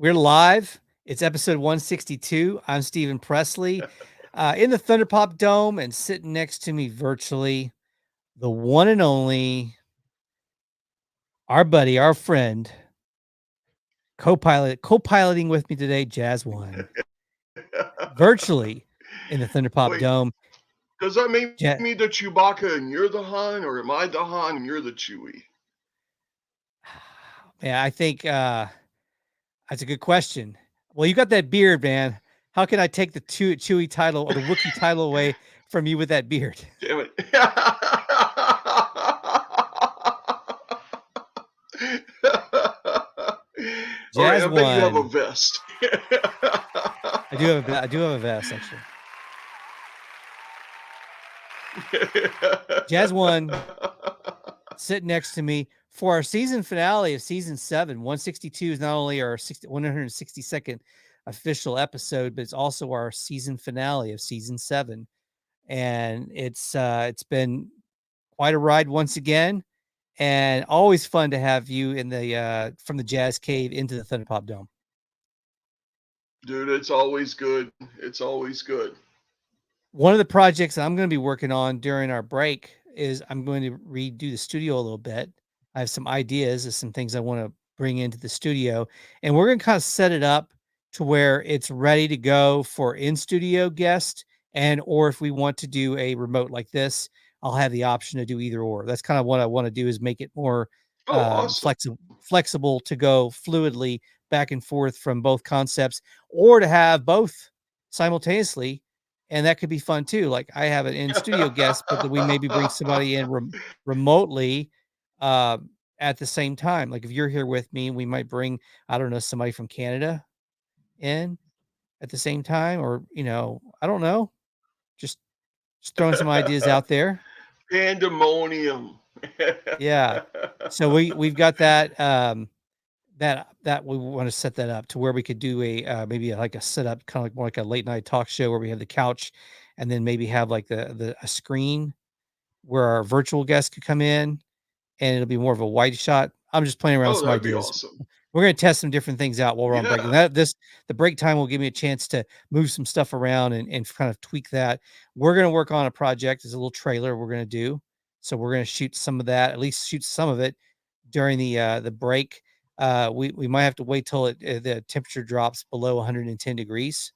We're live. It's episode 162. I'm Steven Presley in the Thunderpop Dome, and sitting next to me virtually, the one and only, our buddy, our friend, co-piloting with me today, Jazz One, virtually in the Thunderpop Wait, Dome. does that make Ja- me the Chewbacca and you're the Han, or am I the Han and you're the Chewie? Yeah, I think that's a good question. Well, you got that beard, man. How can I take the Chewie title or the Wookiee title away from you with that beard? Damn it. All right, Jazz I bet you have a One. vest. I do have a vest actually. Jazz One sitting next to me for our season finale of season 7. 162 is not only our 162nd official episode, but it's also our season finale of season 7. And it's been quite a ride once again, and always fun to have you in the from the Jazz Cave into the Thunderpop Dome. Dude, it's always good. It's always good. One of the projects I'm going to be working on during our break is I'm going to redo the studio a little bit. I have some ideas of some things I want to bring into the studio, and we're going to kind of set it up to where it's ready to go for in-studio guests, and or if we want to do a remote like this, I'll have the option to do either or. That's kind of what I want to do, is make it more Oh, awesome. flexible to go fluidly back and forth from both concepts, or to have both simultaneously, and that could be fun too. Like, I have an in studio guest, but that we maybe bring somebody in remotely uh, at the same time. Like, if you're here with me, we might bring, I don't know, somebody from Canada in at the same time, or I don't know, just throwing some ideas out there. Pandemonium. Yeah. So we've got that that we want to set that up to where we could do a maybe like a setup, kind of like more like a late night talk show, where we have the couch and then maybe have like the a screen where our virtual guests could come in, and it'll be more of a wide shot. I'm just playing around with Oh, some that'd be ideas. awesome. We're going to test some different things out while we're on break. And Yeah. the break time will give me a chance to move some stuff around and kind of tweak that. We're going to work on a project. There's a little trailer we're going to do. So we're going to shoot some of that, at least shoot some of it during the break. We might have to wait till the temperature drops below 110 degrees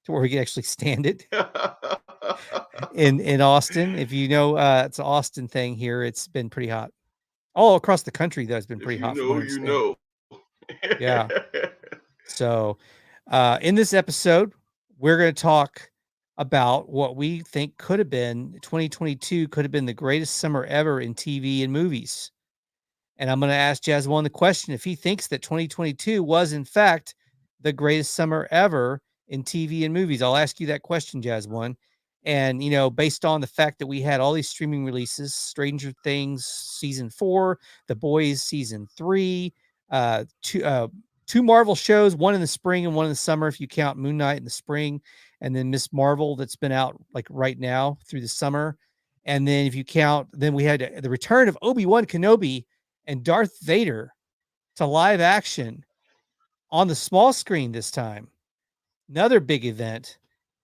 to where we can actually stand it in Austin. If you know, it's an Austin thing here. It's been pretty hot all across the country, though. It's been If pretty you hot from what know, I you understand. know. Yeah. So, in this episode, we're going to talk about what we think could have been 2022 could have been the greatest summer ever in TV and movies. And I'm going to ask Jazz One the question if he thinks that 2022 was, in fact, the greatest summer ever in TV and movies. I'll ask you that question, Jazz One. And, based on the fact that we had all these streaming releases: Stranger Things season 4, The Boys season 3, two Marvel shows, one in the spring and one in the summer, if you count Moon Knight in the spring, and then Miss Marvel that's been out like right now through the summer. And then if you count, then we had the return of Obi-Wan Kenobi and Darth Vader to live action on the small screen this time. Another big event.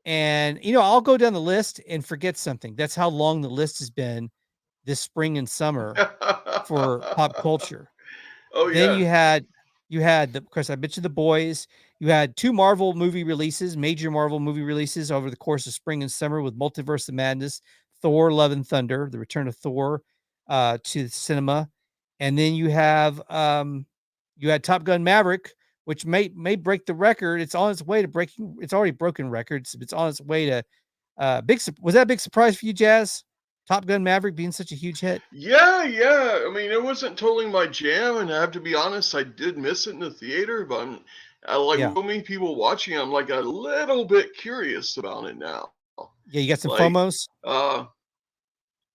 And, I'll go down the list and forget something. That's how long the list has been this spring and summer for pop culture. Oh, Then yeah. of course, I mentioned The Boys. You had two Marvel movie releases, major Marvel movie releases over the course of spring and summer, with Multiverse of Madness, Thor: Love and Thunder, the return of Thor to the cinema. And then you had Top Gun Maverick, which may break the record. It's on its way to breaking. It's already broken records. It's on its way to was that a big surprise for you, Jazz? Top Gun Maverick being such a huge hit? Yeah, yeah. I mean, it wasn't totally my jam, and I have to be honest, I did miss it in the theater. But I like Yeah. so many people watching. I'm like a little bit curious about it now. Yeah, you got some Like, FOMOs, uh,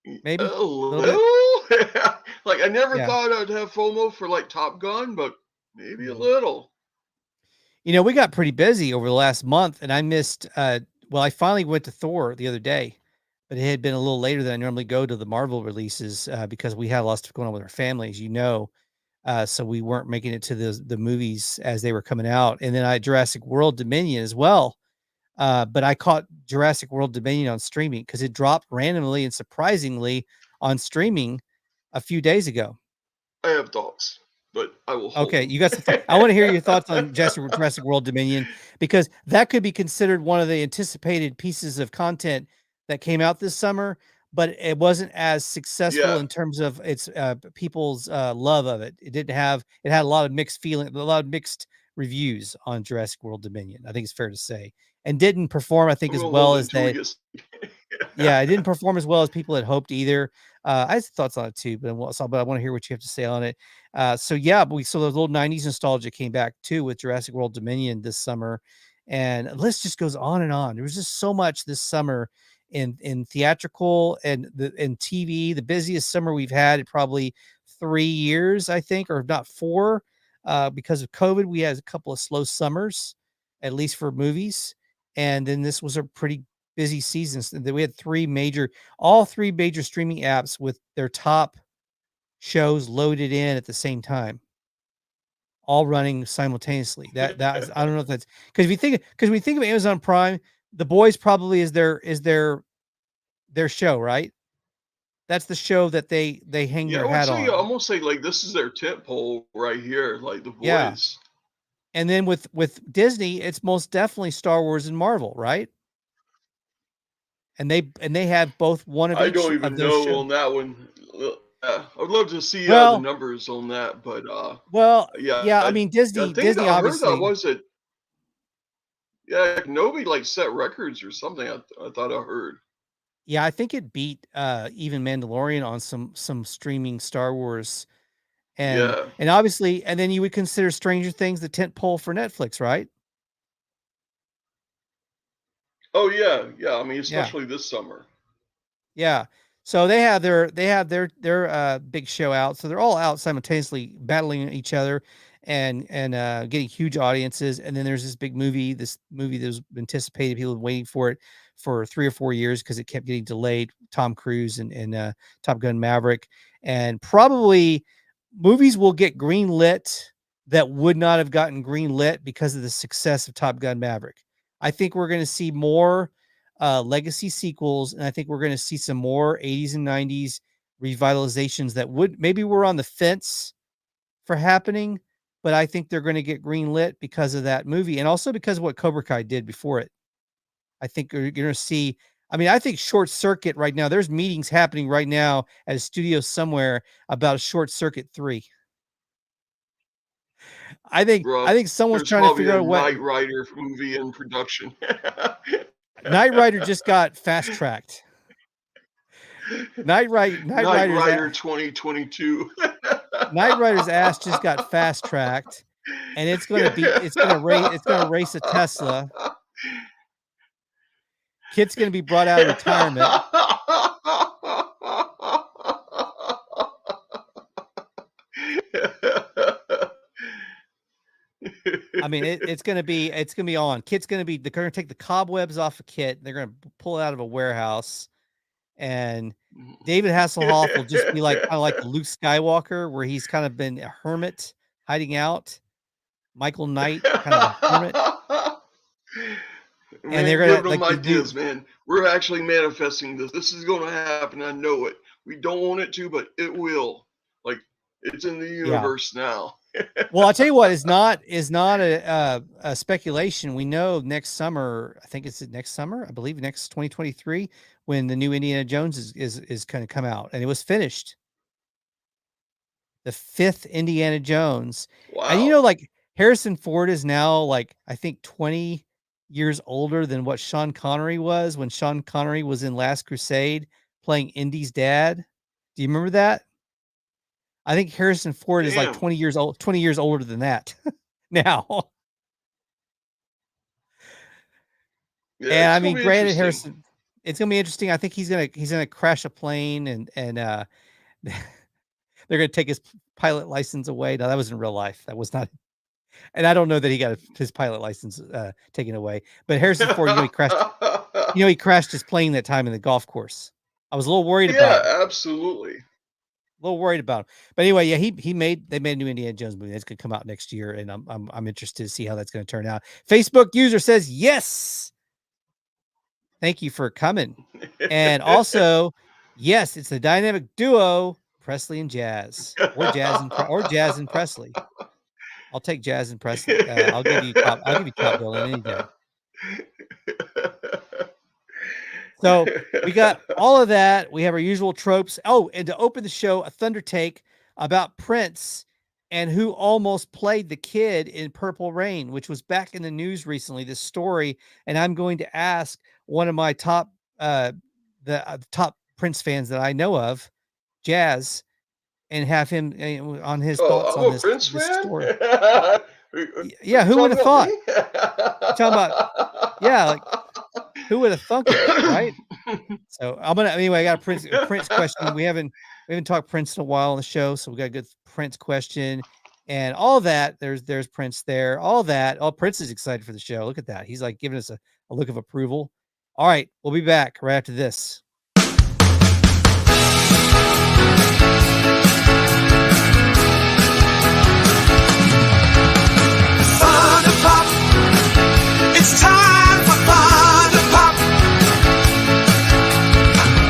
a maybe a little bit. little. Like, I never Yeah. thought I'd have FOMO for like Top Gun, but maybe a Mhm. little. We got pretty busy over the last month, and I missed. Well, I finally went to Thor the other day, but it had been a little later than I normally go to the Marvel releases because we had a lot of stuff going on with our family, as you know. So we weren't making it to the movies as they were coming out. And then I Jurassic World Dominion as well. But I caught Jurassic World Dominion on streaming because it dropped randomly and surprisingly on streaming a few days ago. I have thoughts, but I will hold Okay, them. you got some. I want to hear your thoughts on Jurassic World Dominion because that could be considered one of the anticipated pieces of content that came out this summer, but it wasn't as successful Yeah, in terms of its people's love of it. It had a lot of mixed feeling, a lot of mixed reviews on Jurassic World Dominion. I think it's fair to say, and didn't perform, I think, as we'll well hold it as until we they. get. Yeah, it didn't perform as well as people had hoped either. I had thoughts on it too, but I want to hear what you have to say on it. So yeah, but we saw the little '90s nostalgia came back too with Jurassic World Dominion this summer, and the list just goes on and on. There was just so much this summer in theatrical and in TV. The busiest summer we've had in probably 3 years, I think, or if not four. Because of COVID, we had a couple of slow summers, at least for movies, and then this was a pretty busy seasons. We had all three major streaming apps with their top shows loaded in at the same time, all running simultaneously. I don't know if that's because when we think of Amazon Prime, The Boys probably is their show, right? That's the show that they hang Yeah, their I would hat say on. almost say like this is their tent pole right here, like the Yeah. boys. And then with Disney, it's most definitely Star Wars and Marvel, right? And they have both one of I each don't of even those know shows. on that one. I would love to see the Well, numbers on that, but well, yeah, yeah, I mean I Disney think Disney I heard that obviously. was it. Yeah, Kenobi like set records or something. I thought I heard. Yeah, I think it beat even Mandalorian on some streaming Star Wars, Yeah. and obviously, and then you would consider Stranger Things the tent pole for Netflix, right? Oh yeah, yeah. I mean, Yeah. especially this summer. Yeah. So they have their big show out. So they're all out simultaneously battling each other and getting huge audiences. And then there's this movie that was anticipated. People have been waiting for it for 3 or 4 years because it kept getting delayed. Tom Cruise and Top Gun Maverick. And probably movies will get green lit that would not have gotten green lit because of the success of Top Gun Maverick. I think we're going to see more legacy sequels, and I think we're going to see some more 80s and 90s revitalizations that would maybe we're on the fence for happening, but I think they're going to get greenlit because of that movie, and also because of what Cobra Kai did before it. I think you're going to see. I mean, I think Short Circuit right now. There's meetings happening right now at a studio somewhere about Short Circuit 3. I Rough. think someone's There's trying to probably figure a out what Knight Rider movie in production. Knight Rider just got fast tracked. Knight Knight Rider's Rider 2022. Knight Rider's ass just got fast tracked, and it's gonna race a Tesla. Kid's gonna be brought out of retirement. I mean, it's gonna be on. They're gonna take the cobwebs off of Kit. They're gonna pull it out of a warehouse, and David Hasselhoff will just be like kind of like the Luke Skywalker, where he's kind of been a hermit hiding out. Michael Knight, kind of a hermit, and they're Man, gonna giving them like the new. ideas, man. We're actually manifesting this. This is going to happen. I know it. We don't want it to, but it will. Like it's in the Yeah. universe now. Well, I'll tell you what is not a speculation. We know next summer, I think it's next summer, I believe next 2023, when the new Indiana Jones is going to come out, and it was finished. The fifth Indiana Jones, and Wow. like Harrison Ford is now like I think 20 years older than what Sean Connery was when Sean Connery was in Last Crusade playing Indy's dad. Do you remember that? I think Harrison Ford is like Damn. 20 years older than that now. Yeah, And it's I gonna mean, be granted, interesting. Harrison, it's gonna be interesting. I think he's gonna crash a plane and they're gonna take his pilot license away. No, that was in real life. That was not, and I don't know that he got his pilot license taken away. But Harrison Ford, he crashed his plane that time in the golf course. I was a little worried about Yeah, him. absolutely. little worried about him. But anyway, yeah, they made a new Indiana Jones movie that's gonna come out next year, and I'm interested to see how that's gonna turn out. Facebook user says yes. Thank you for coming. And also, yes, it's the dynamic duo Presley and Jazz, or Jazz and Presley. I'll take Jazz and Presley. I'll give you top billing any day. So we got all of that. We have our usual tropes. Oh, and to open the show, a thunder take about Prince and who almost played the kid in Purple Rain, which was back in the news recently, this story. And I'm going to ask one of my top top Prince fans that I know of, Jazz, and have him on his thoughts on this story. Yeah, who would have thought? Talking about, yeah, like who would have thunk it, right? So anyway, I got a Prince question. We haven't talked Prince in a while on the show, so we got a good Prince question and all that. There's Prince there, all that. Oh, Prince is excited for the show. Look at that. He's like giving us a look of approval. All right, we'll be back right after this. Thunder Pop. It's time for Thunder Pop.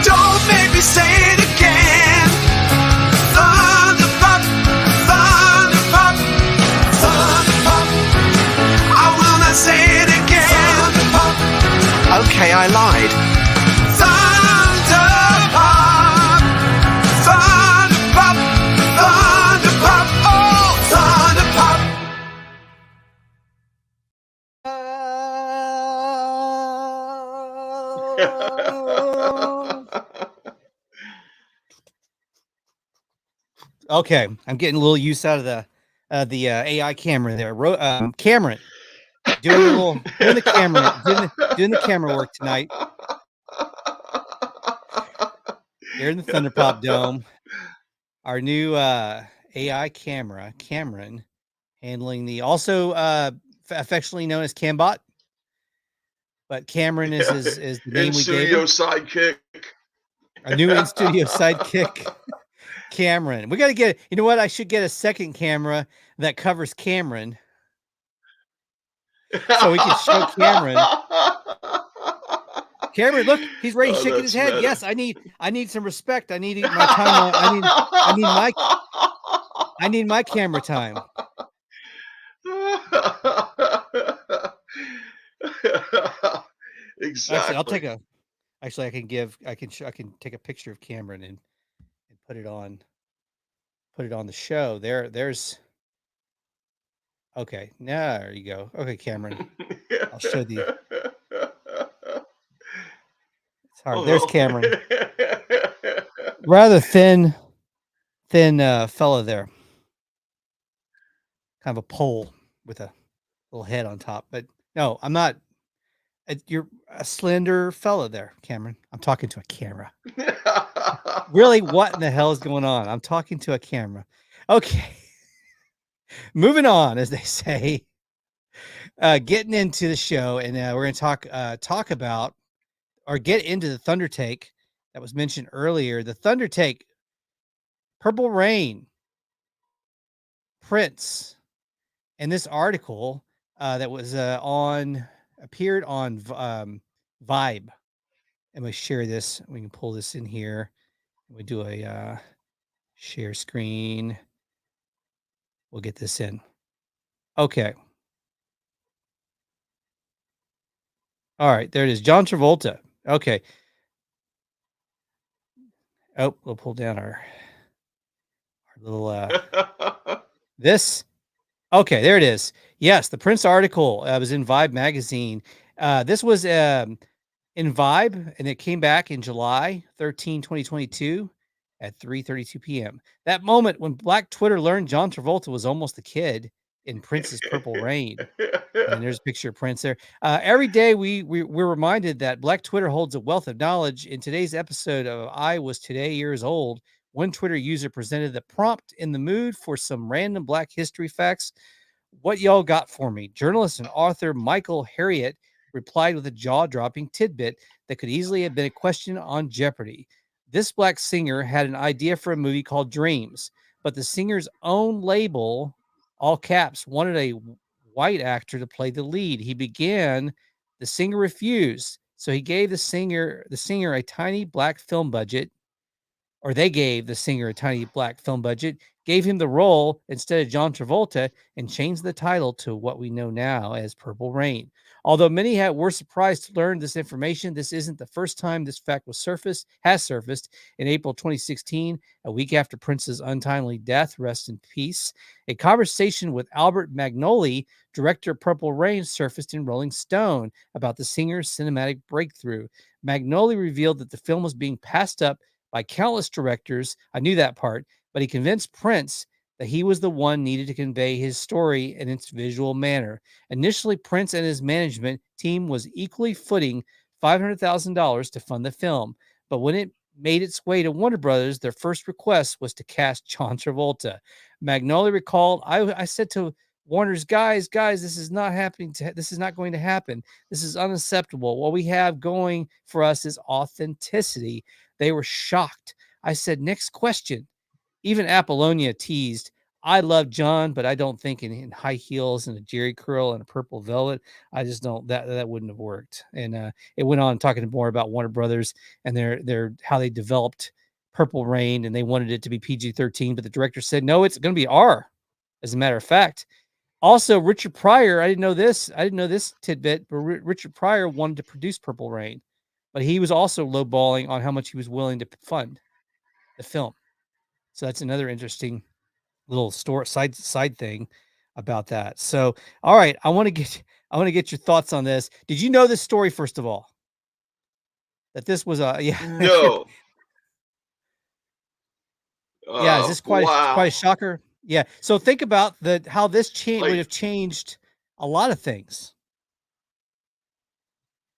Don't make me say it again. Thunder Pop, Thunder Pop, Thunder Pop. I will not say it again. Thunder Pop. Okay, I lied. Thunder Pop, Thunder Pop, Thunder Pop, oh, Thunder Pop. Okay, I'm getting a little use out of the AI camera there. Cameron, doing the camera work tonight. Here in the Thunderpop Dome, our new AI camera, Cameron, handling the also affectionately known as Cambot, but Cameron is the name we gave him. Sidekick. A new in-studio sidekick, Cameron. We got to get, you know what? I should get a second camera that covers Cameron, so we can show Cameron. Cameron, look, he's ready, shaking his head. Meta. Yes, I need some respect. I need my time. I need my camera time. Exactly. I can take a picture of Cameron and put it on the show. There's okay. Now there you go. Okay, Cameron. I'll show the. It's hard. Oh. There's Cameron. Rather thin fella there. Kind of a pole with a little head on top. But no, I'm not. You're a slender fella there, Cameron. I'm talking to a camera. Really, what in the hell is going on? I'm talking to a camera. Okay. Moving on, as they say. Getting into the show, and we're going to talk about or get into the Thunder Take that was mentioned earlier. The Thunder Take, Purple Rain, Prince, and this article that was appeared on Vibe. And we share this. We can pull this in here. We do a share screen. We'll get this in. Okay. All right, there it is. John Travolta. Okay. Oh, we'll pull down our little this. Okay, there it is. Yes, the Prince article was in Vibe magazine. This was in Vibe, and it came back in July 13, 2022 at 3:32 p.m. That moment when Black Twitter learned John Travolta was almost a kid in Prince's Purple Rain. And there's a picture of Prince there. Every day we're reminded that Black Twitter holds a wealth of knowledge. In today's episode of I Was Today Years Old, one Twitter user presented the prompt, in the mood for some random Black history facts. What y'all got for me? Journalist and author Michael Harriet replied with a jaw-dropping tidbit that could easily have been a question on Jeopardy. This black singer had an idea for a movie called Dreams, but the singer's own label, all caps, wanted a white actor to play the lead. The singer refused, so he gave the singer a tiny black film budget, or they gave the singer a tiny black film budget, gave him the role instead of John Travolta, and changed the title to what we know now as Purple Rain. Although many were surprised to learn this information, this isn't the first time this fact has surfaced. In April 2016, a week after Prince's untimely death, rest in peace, a conversation with Albert Magnoli, director of Purple Rain, surfaced in Rolling Stone about the singer's cinematic breakthrough. Magnoli revealed that the film was being passed up by countless directors. I knew that part, but he convinced Prince that he was the one needed to convey his story in its visual manner. Initially, Prince and his management team was equally footing $500,000 to fund the film, but when it made its way to Warner Brothers, their first request was to cast John Travolta. Magnoli recalled, I said to Warner's guys, this is not happening. This is not going to happen. This is unacceptable. What we have going for us is authenticity. They were shocked. I said, next question. Even Apollonia teased, I love John, but I don't think in high heels and a jerry curl and a purple velvet, I just don't, that wouldn't have worked. And it went on talking more about Warner Brothers and their how they developed Purple Rain, and they wanted it to be PG-13, but the director said, no, it's going to be R, as a matter of fact. Also, Richard Pryor, I didn't know this tidbit, but Richard Pryor wanted to produce Purple Rain, but he was also lowballing on how much he was willing to fund the film. So that's another interesting little side thing about that. So, all right, I want to get your thoughts on this. Did you know this story, first of all? That this was No. Yeah, is this quite Wow. a shocker? Yeah. So think about how this would Like, have changed a lot of things.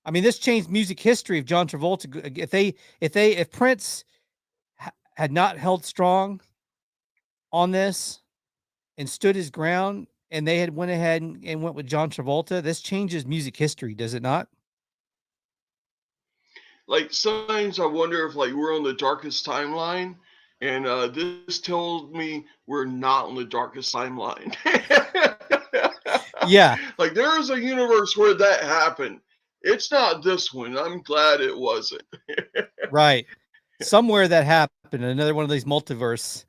I mean, this changed music history of John Travolta. If Prince had not held strong on this and stood his ground, and they had went ahead and went with John Travolta, this changes music history, does it not? like sometimes I wonder if like we're on the darkest timeline, and this told me we're not on the darkest timeline. Yeah. Like there is a universe where that happened. It's not this one. I'm glad it wasn't. Right. Somewhere that happened, another one of these multiverse.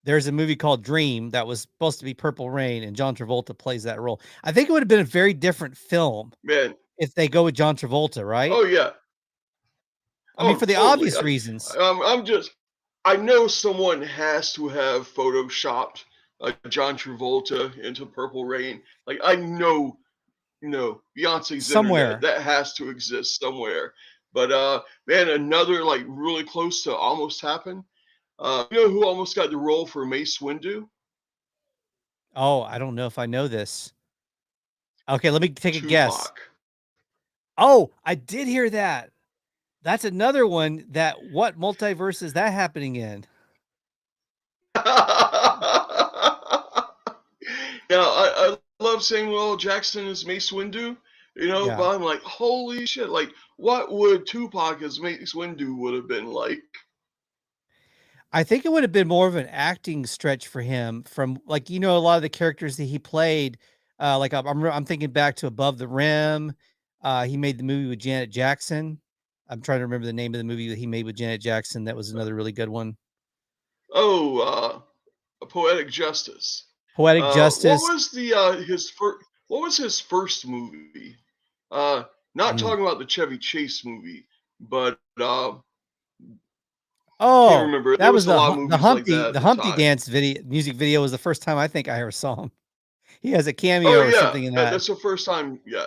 There's a movie called Dream that was supposed to be Purple Rain, and John Travolta plays that role. I think it would have been a very different film Man. if they go with John Travolta, right? Oh yeah. I mean, Oh, for the totally. obvious reasons. I know someone has to have photoshopped John Travolta into Purple Rain. Like I know, Beyonce's Somewhere. internet that has to exist somewhere. But man, another like really close to almost happened. You know who almost got the role for Mace Windu? Oh, I don't know if I know this. Okay, let me take a guess. Tupac. Oh, I did hear that. That's another one what multiverse is that happening in? Yeah, I love Samuel L. Jackson as Mace Windu, Yeah. but I'm like, holy shit, like, what would Tupac as Mace Windu would have been like? I think it would have been more of an acting stretch for him from like, a lot of the characters that he played. Like I'm thinking back to Above the Rim. He made the movie with Janet Jackson. I'm trying to remember the name of the movie that he made with Janet Jackson. That was another really good one. Oh, Poetic Justice. Poetic Justice. What was What was his first movie? Not talking about the Chevy Chase movie, but can't remember. That was a lot of movies like that the at Humpty time. Dance music video was the first time I think I ever saw him. He has a Oh cameo or yeah, something in that. that's the first time. Yeah,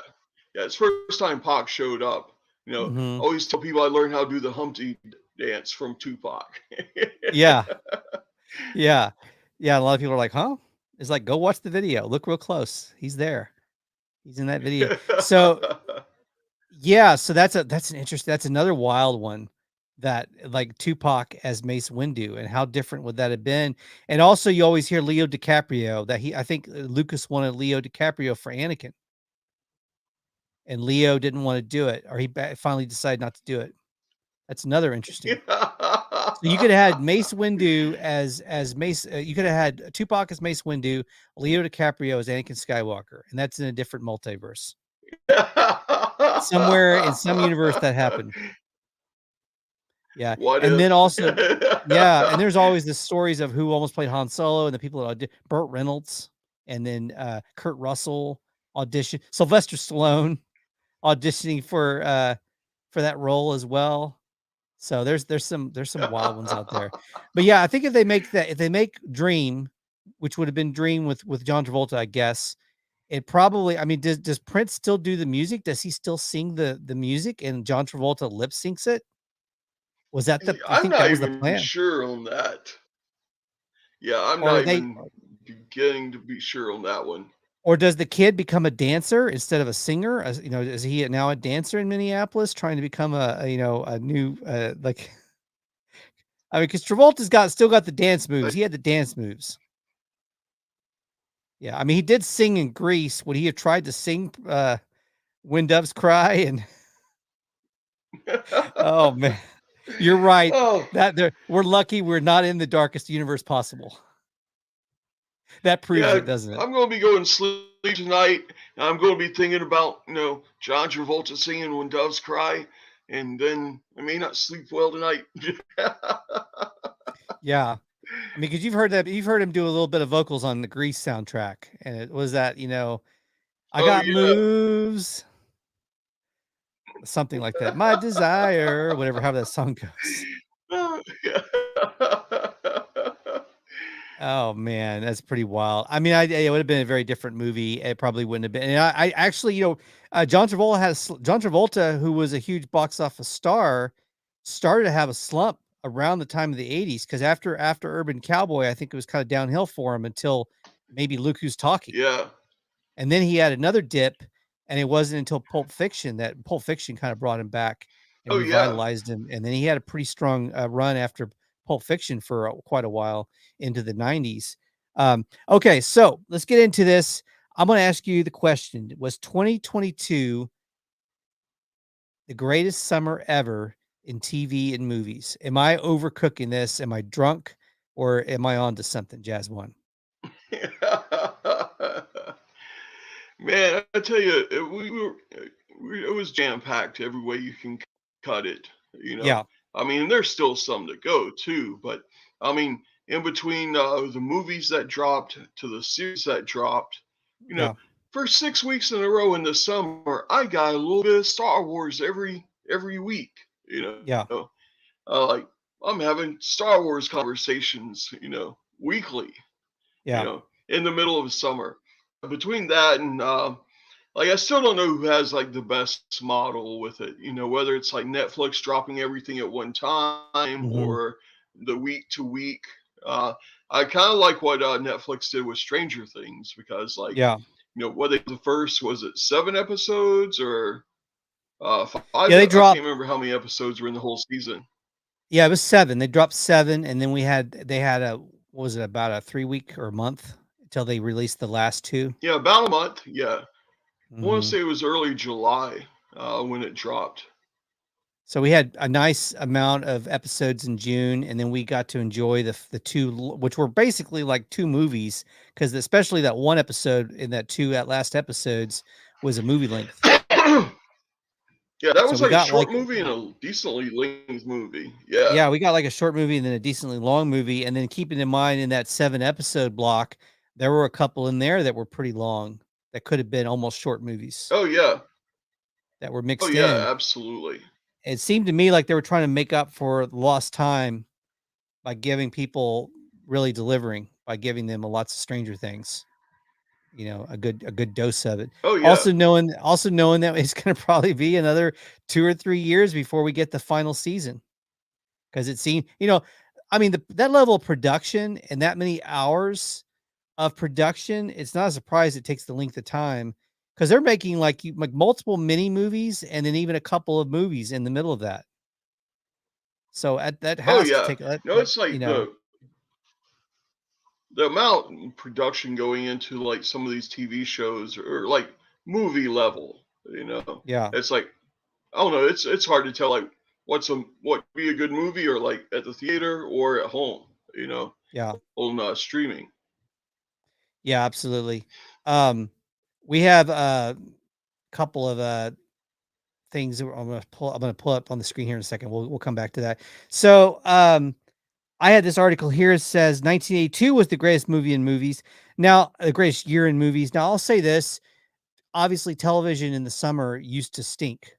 it's first time Pac showed up. Mhm. Always tell people I learned how to do the Humpty Dance from Tupac. Yeah. Yeah. Yeah. A lot of people are like, huh? It's like, go watch the video. Look real close. He's there. He's in that video. So yeah, so that's another wild one, that like Tupac as Mace Windu, and how different would that have been? And also you always hear Leo DiCaprio, I think Lucas wanted Leo DiCaprio for Anakin, and Leo didn't want to do it, or he finally decided not to do it. That's another interesting So you could have had Mace Windu as Mace. You could have had Tupac as Mace Windu, Leo DiCaprio as Anakin Skywalker, and that's in a different multiverse. Somewhere in some universe that happened. Yeah, What and then if? also, yeah, and there's always the stories of who almost played Han Solo and the people that Burt Reynolds, and then Kurt Russell audition, Sylvester Stallone auditioning for that role as well. So there's some wild ones out there. But yeah, I think if they make Dream, which would have been Dream with John Travolta, I guess, it probably, I mean, does Prince still do the music? Does he still sing the music and John Travolta lip syncs it? Was that I I'm think that not was the even plan. sure on that. Yeah, I'm Or not they even beginning to be sure on that one. Or does the kid become a dancer instead of a singer? As you know, is he now a dancer in Minneapolis trying to become a new like I mean, because Travolta's still got the dance moves. He had the dance moves. Yeah, I mean, he did sing in Grease. Would he have tried to sing When Doves Cry? And oh man, you're right. Oh, We're lucky we're not in the darkest universe possible. That proves yeah, it, doesn't it? I'm going to be going to sleep tonight. And I'm going to be thinking about, John Travolta singing When Doves Cry. And then I may not sleep well tonight. Yeah. I mean, because you've heard him do a little bit of vocals on the Grease soundtrack, and it was that, I Oh, got yeah. moves, something like that. My desire, whatever, how that song goes. Oh, yeah. Oh man, that's pretty wild. I mean, it would have been a very different movie. It probably wouldn't have been. And I actually, John Travolta, who was a huge box office star, started to have a slump around the time of the 80s, because after Urban Cowboy, I think it was kind of downhill for him until maybe Look Who's Talking. Yeah. And then he had another dip, and it wasn't until Pulp Fiction kind of brought him back and Oh, yeah. revitalized him. And then he had a pretty strong run after Pulp Fiction for quite a while into the 90s. Okay, so let's get into this. I'm going to ask you the question. Was 2022 the greatest summer ever in TV and movies? Am I overcooking this? Am I drunk? Or am I on to something, Jazz One? Man, I tell you, it was jam packed every way you can cut it. Yeah. I mean, there's still some to go too, but I mean, in between the movies that dropped to the series that dropped, Yeah. for 6 weeks in a row in the summer, I got a little bit of Star Wars every week. Yeah. Like I'm having Star Wars conversations, weekly. Yeah. In the middle of summer. Between that and I still don't know who has like the best model with it. Whether it's like Netflix dropping everything at one time or the week to week. I kind of like what Netflix did with Stranger Things, because Yeah. Whether the first, was it 7 episodes or 5? Yeah, I can't remember how many episodes were in the whole season. Yeah, it was 7. They dropped 7, and then they had what was it, about a 3-week or a month until they released the last 2? Yeah, about a month. Yeah. I want Mhm. to say it was early July when it dropped. So we had a nice amount of episodes in June, and then we got to enjoy the 2, which were basically like 2 movies, because especially that one episode in that last episodes was a movie length. Yeah, that So was we like a got short movie and a decently length movie. Yeah. Yeah, we got like a short movie and then a decently long movie, and then keeping in mind in that 7 episode block, there were a couple in there that were pretty long that could have been almost short movies Oh yeah. that were Oh mixed yeah, in. absolutely. It seemed to me like they were trying to make up for lost time by giving people really delivering, by giving them lots of Stranger Things. A good dose of it. Oh yeah. Also knowing that it's going to probably be another 2 or 3 years before we get the final season. Because it seemed, I mean, that level of production and that many hours of production, it's not a surprise it takes the length of time, because they're making like multiple mini movies and then even a couple of movies in the middle of that. So that Oh has to yeah. take that, No, it's like you know, the amount in production going into like some of these TV shows or like movie level. yeah, It's like, I don't know, it's hard to tell like what be a good movie, or like at the theater or at home, Yeah. on streaming. Yeah, absolutely. We have a couple of things that I'm gonna pull up on the screen here in a second. We'll come back to that. So, I had this article here. It says 1982 was the greatest movie in movies. Now, the greatest year in movies. Now, I'll say this. Obviously, television in the summer used to stink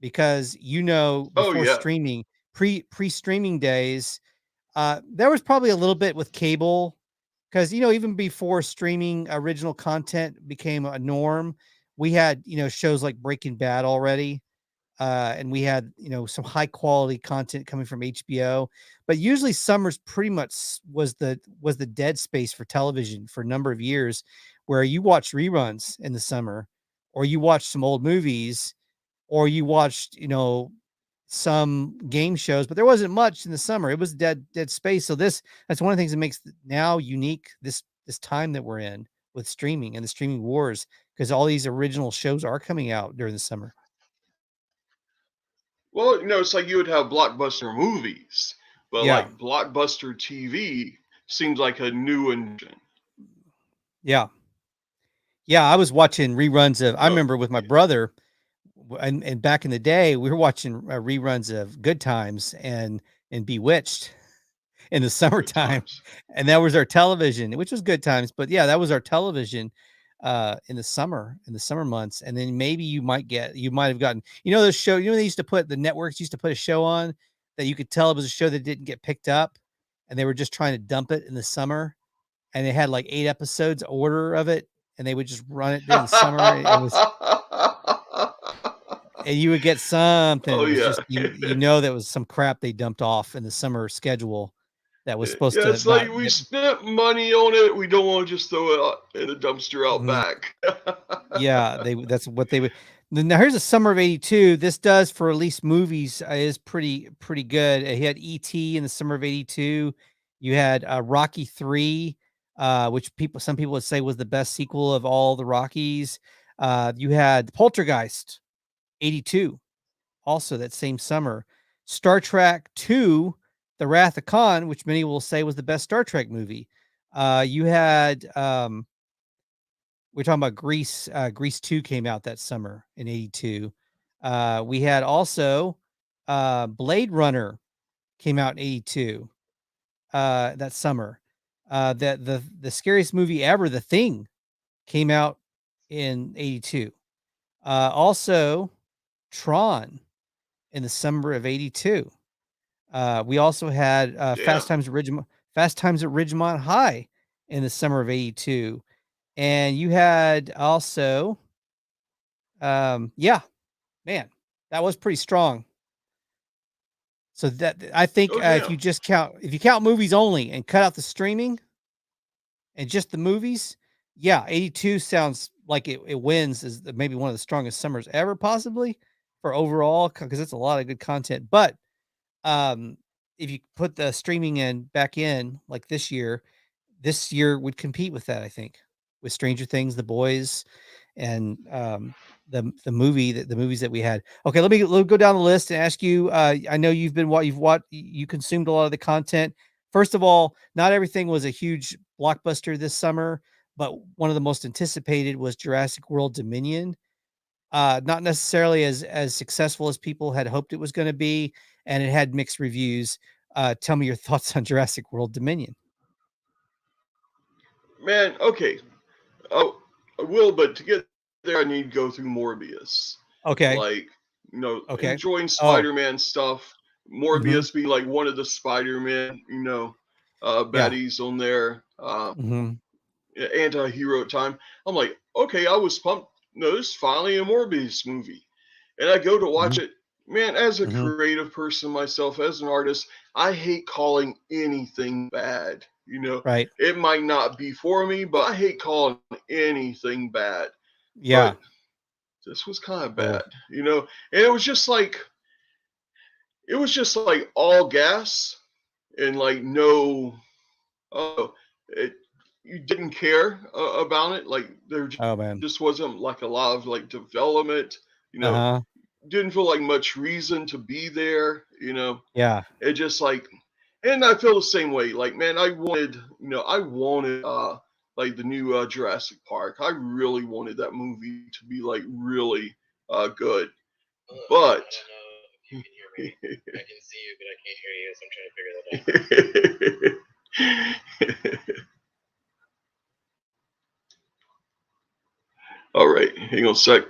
because, Oh before yeah. streaming, pre-streaming days, there was probably a little bit with cable because, even before streaming original content became a norm, we had, shows like Breaking Bad already. And we had, some high quality content coming from HBO, but usually summers pretty much was the dead space for television for a number of years, where you watch reruns in the summer, or you watch some old movies, or you watched, some game shows, but there wasn't much in the summer. It was dead space. So that's one of the things that makes now unique this time that we're in with streaming and the streaming wars, because all these original shows are coming out during the summer. Well, it's like you would have blockbuster movies, but Yeah. like blockbuster TV seems like a new invention. Yeah. Yeah, I was watching reruns of I Uh, remember with my brother, and back in the day, we were watching, reruns of Good Times and Bewitched in the Good summertime, times. and that was our television, which was Good Times, but yeah, that was our television, in the summer months, and then maybe you might have gotten, those show, they used to put the networks used to put a show on that you could tell it was a show that didn't get picked up, and they were just trying to dump it in the summer, and they had like 8 episodes order of it, and they would just run it during the summer. It was and you would get something. Oh It was yeah. just that was some crap they dumped off in the summer schedule that was supposed Yeah, to it's like not we get. spent money on it. We don't want to just throw it out in a dumpster out Mhm. back. Yeah, that's what they would. Now here's a summer of '82. This does for at least movies, is pretty good. You had E.T. in the summer of '82. You had Rocky 3, which some people would say was the best sequel of all the Rockies. You had Poltergeist '82, also that same summer. Star Trek 2, The Wrath of Khan, which many will say was the best Star Trek movie. You had we're talking about Grease. Grease 2 came out that summer in '82. We had also Blade Runner came out in '82 that summer. The scariest movie ever, The Thing, came out in '82. Also, Tron in the summer of '82. We also had Damn. Fast Times at Ridgemont High in the summer of '82. And you had also, yeah, man, that was pretty strong. So that I think, Oh damn. if you count movies only and cut out the streaming and just the movies, yeah, '82 sounds like it wins as maybe one of the strongest summers ever, possibly for overall, because it's a lot of good content. But um, if you put the streaming in back in like this year would compete with that, I think, with Stranger Things, The Boys, and the movies that we had. Okay, let me go down the list and ask you. I know you consumed a lot of the content. First of all, not everything was a huge blockbuster this summer, but one of the most anticipated was Jurassic World Dominion. Not necessarily as successful as people had hoped it was going to be, and it had mixed reviews. Tell me your thoughts on Jurassic World Dominion. Man, okay. Oh, I will, but to get there, I need to go through Morbius. Okay. Like, Okay. enjoying Oh. Spider-Man stuff. Mhm. Morbius being like one of the Spider-Man, Yeah. baddies on there. Mhm. Anti-hero time. I'm like, okay, I was pumped. No, this is finally a Morbius movie. And I go to watch Mhm. it. Man, as a Mhm. creative person myself, as an artist, I hate calling anything bad. Right. It might not be for me, but I hate calling anything bad. Yeah. But this was kind of Oh. bad. And it was just like all gas and like no, oh, it you didn't care about it. Like there Oh, man. just wasn't like a lot of like development. You know, Uh-huh. didn't feel like much reason to be there. Yeah. It just like, and I feel the same way. Like, man, I wanted like the new Jurassic Park. I really wanted that movie to be like really good. But I don't know if you can hear me. I can see you, but I can't hear you, so I'm trying to figure that out. All right, hang on a sec.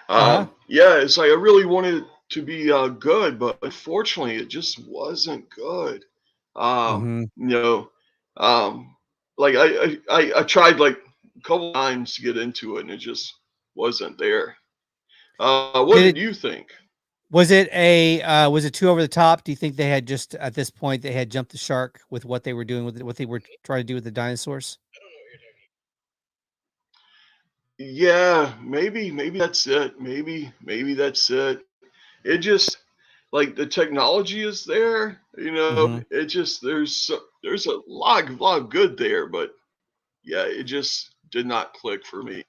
Uh-huh. Yeah, it's like I really wanted it to be good, but unfortunately, it just wasn't good. Mm-hmm. You know, like I tried like a couple times to get into it, and it just wasn't there. What Did did it you think? was it too over the top? Do you think they had just at this point they had jumped the shark with what they were doing with what they were trying to do with the dinosaurs? I don't know what you're talking Yeah, maybe that's it. Maybe that's it. It just like the technology is there, Mm-hmm. It just there's a lot of good there, but yeah, it just did not click for me.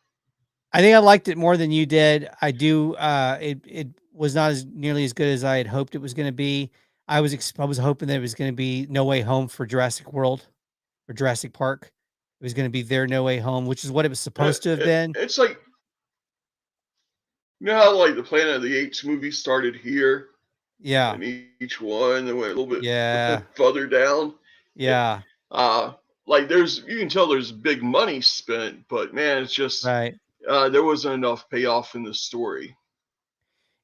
I think I liked it more than you did. I do. It was not as nearly as good as I had hoped it was going to be. I was hoping that it was going to be No Way Home for Jurassic World or Jurassic Park. It was going to be their No Way Home, which is what it was supposed to have been. It's like how like the Planet of the Apes movie started here, Yeah, and each one and went a little yeah, bit further down. It, yeah. uh, like you can tell there's big money spent, but man, it's just Right. there wasn't enough payoff in the story.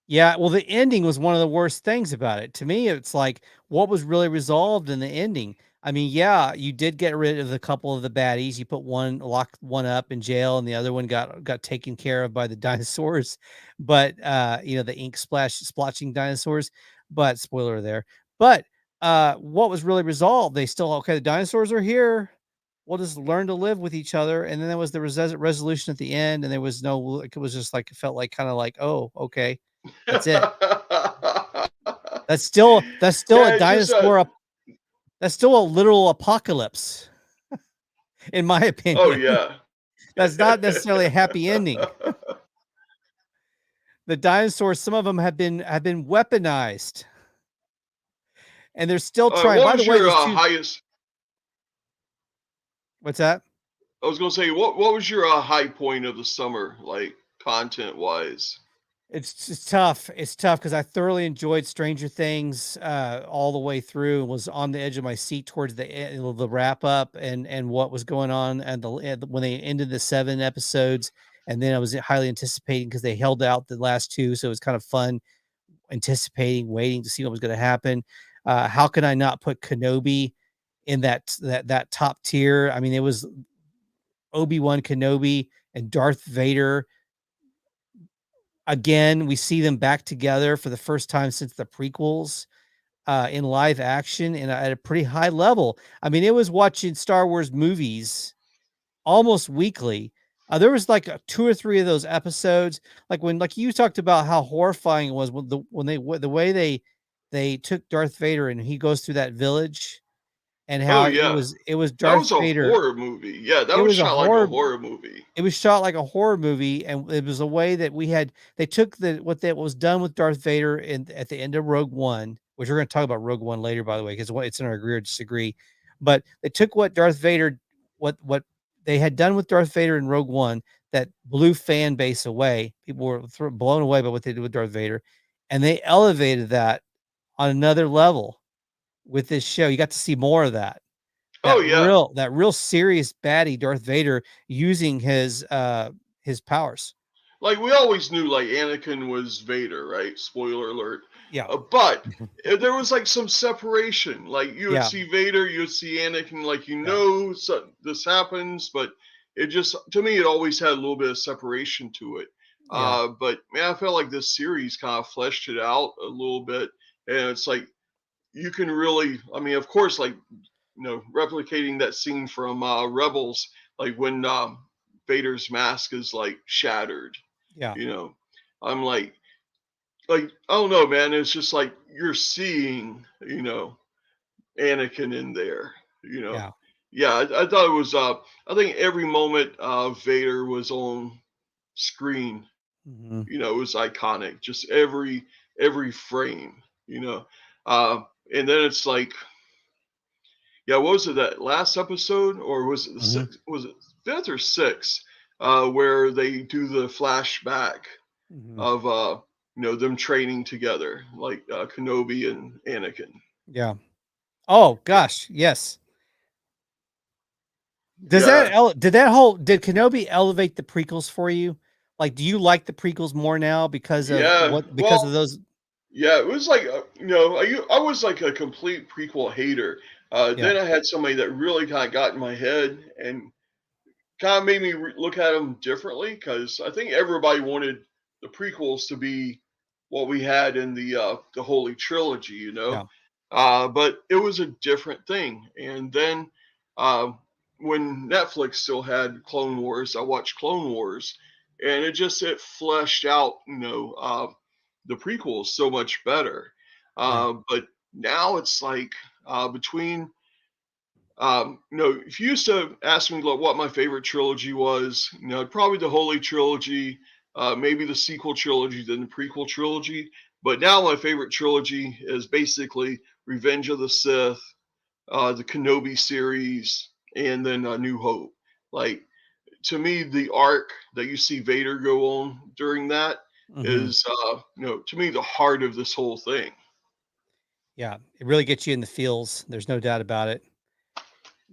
Yeah, well, the ending was one of the worst things about it. To me, it's like what was really resolved in the ending. I mean, yeah, you did get rid of a couple of the baddies. You put locked one up in jail, and the other one got taken care of by the dinosaurs. But the ink splotching dinosaurs. But spoiler there. But what was really resolved? They still okay. The dinosaurs are here. We'll just learn to live with each other. And then there was the resolution at the end, and there was no. Like, it was just like it felt like kind of like, oh, okay, that's it. That's still a Yeah, it's just that's still a literal apocalypse, in my oh opinion. yeah. That's not necessarily a happy ending. The dinosaurs, some of them have been weaponized, and they're still trying. What By the was way, your those two. highest? What's that? I was gonna say, what was your high point of the summer, like content wise? It's tough. It's tough because I thoroughly enjoyed Stranger Things all the way through and was on the edge of my seat towards the wrap up and what was going on and when they ended the 7 episodes. And then I was highly anticipating because they held out the last two, so it was kind of fun anticipating, waiting to see what was going to happen. How can I not put Kenobi in that top tier? I mean, it was Obi-Wan Kenobi and Darth Vader. Again, we see them back together for the first time since the prequels in live action and at a pretty high level. I mean, it was watching Star Wars movies almost weekly. There was like 2 or 3 of those episodes, like you talked about how horrifying it was the way they took Darth Vader and he goes through that village and Oh how yeah, it was that Darth was a Vader. horror movie. Yeah, that It was was a shot like a horror horror movie. it was shot like a horror movie, and it was a way that they took what was done with Darth Vader at the end of Rogue One, which we're going to talk about Rogue One later, by the way, because it's in our agree or disagree. But they took what they had done with Darth Vader in Rogue One that blew fan base away. People were blown away by what they did with Darth Vader, and they elevated that on another level with this show. You got to see more of that. Oh yeah, That real serious baddie Darth Vader using his powers. like we always knew like Anakin was Vader, right? Spoiler alert. Yeah. But there was like some separation. Like you would Yeah. see Vader, you would see Anakin, like Yeah. this happens, but it just to me it always had a little bit of separation to it. Yeah. But man, I felt like this series kind of fleshed it out a little bit, and it's like you can really, I mean, of course, like replicating that scene from Rebels, like when Vader's mask is like shattered. Yeah. You know, I'm like I don't know, man. It's just like you're seeing, Anakin in there. You know, Yeah. yeah. I thought it was. I think every moment Vader was on screen. Mhm. It was iconic. Just every frame. Uh, and then it's like, yeah, what was it, that last episode, or was it the Mhm. sixth? Was it fifth or sixth? Where they do the flashback Mhm. of them training together, like Kenobi and Anakin. Yeah. Oh gosh, yes. Does that Yeah, did Kenobi elevate the prequels for you? Like, do you like the prequels more now yeah. because of those? Yeah, it was like I was like a complete prequel hater. Yeah. Then I had somebody that really kind of got in my head and kind of made me look at them differently, because I think everybody wanted the prequels to be what we had in the Holy Trilogy, Yeah. but it was a different thing. And then uh, when Netflix still had Clone Wars, I watched Clone Wars, and it fleshed out the prequels so much better. Yeah. But now it's like between if you used to ask me like what my favorite trilogy was, probably the Holy Trilogy, maybe the sequel trilogy, then the prequel trilogy. But now my favorite trilogy is basically Revenge of the Sith, the Kenobi series, and then New Hope. Like, to me, the arc that you see Vader go on during that Mhm. is, to me, the heart of this whole thing. Yeah. It really gets you in the feels. There's no doubt about it.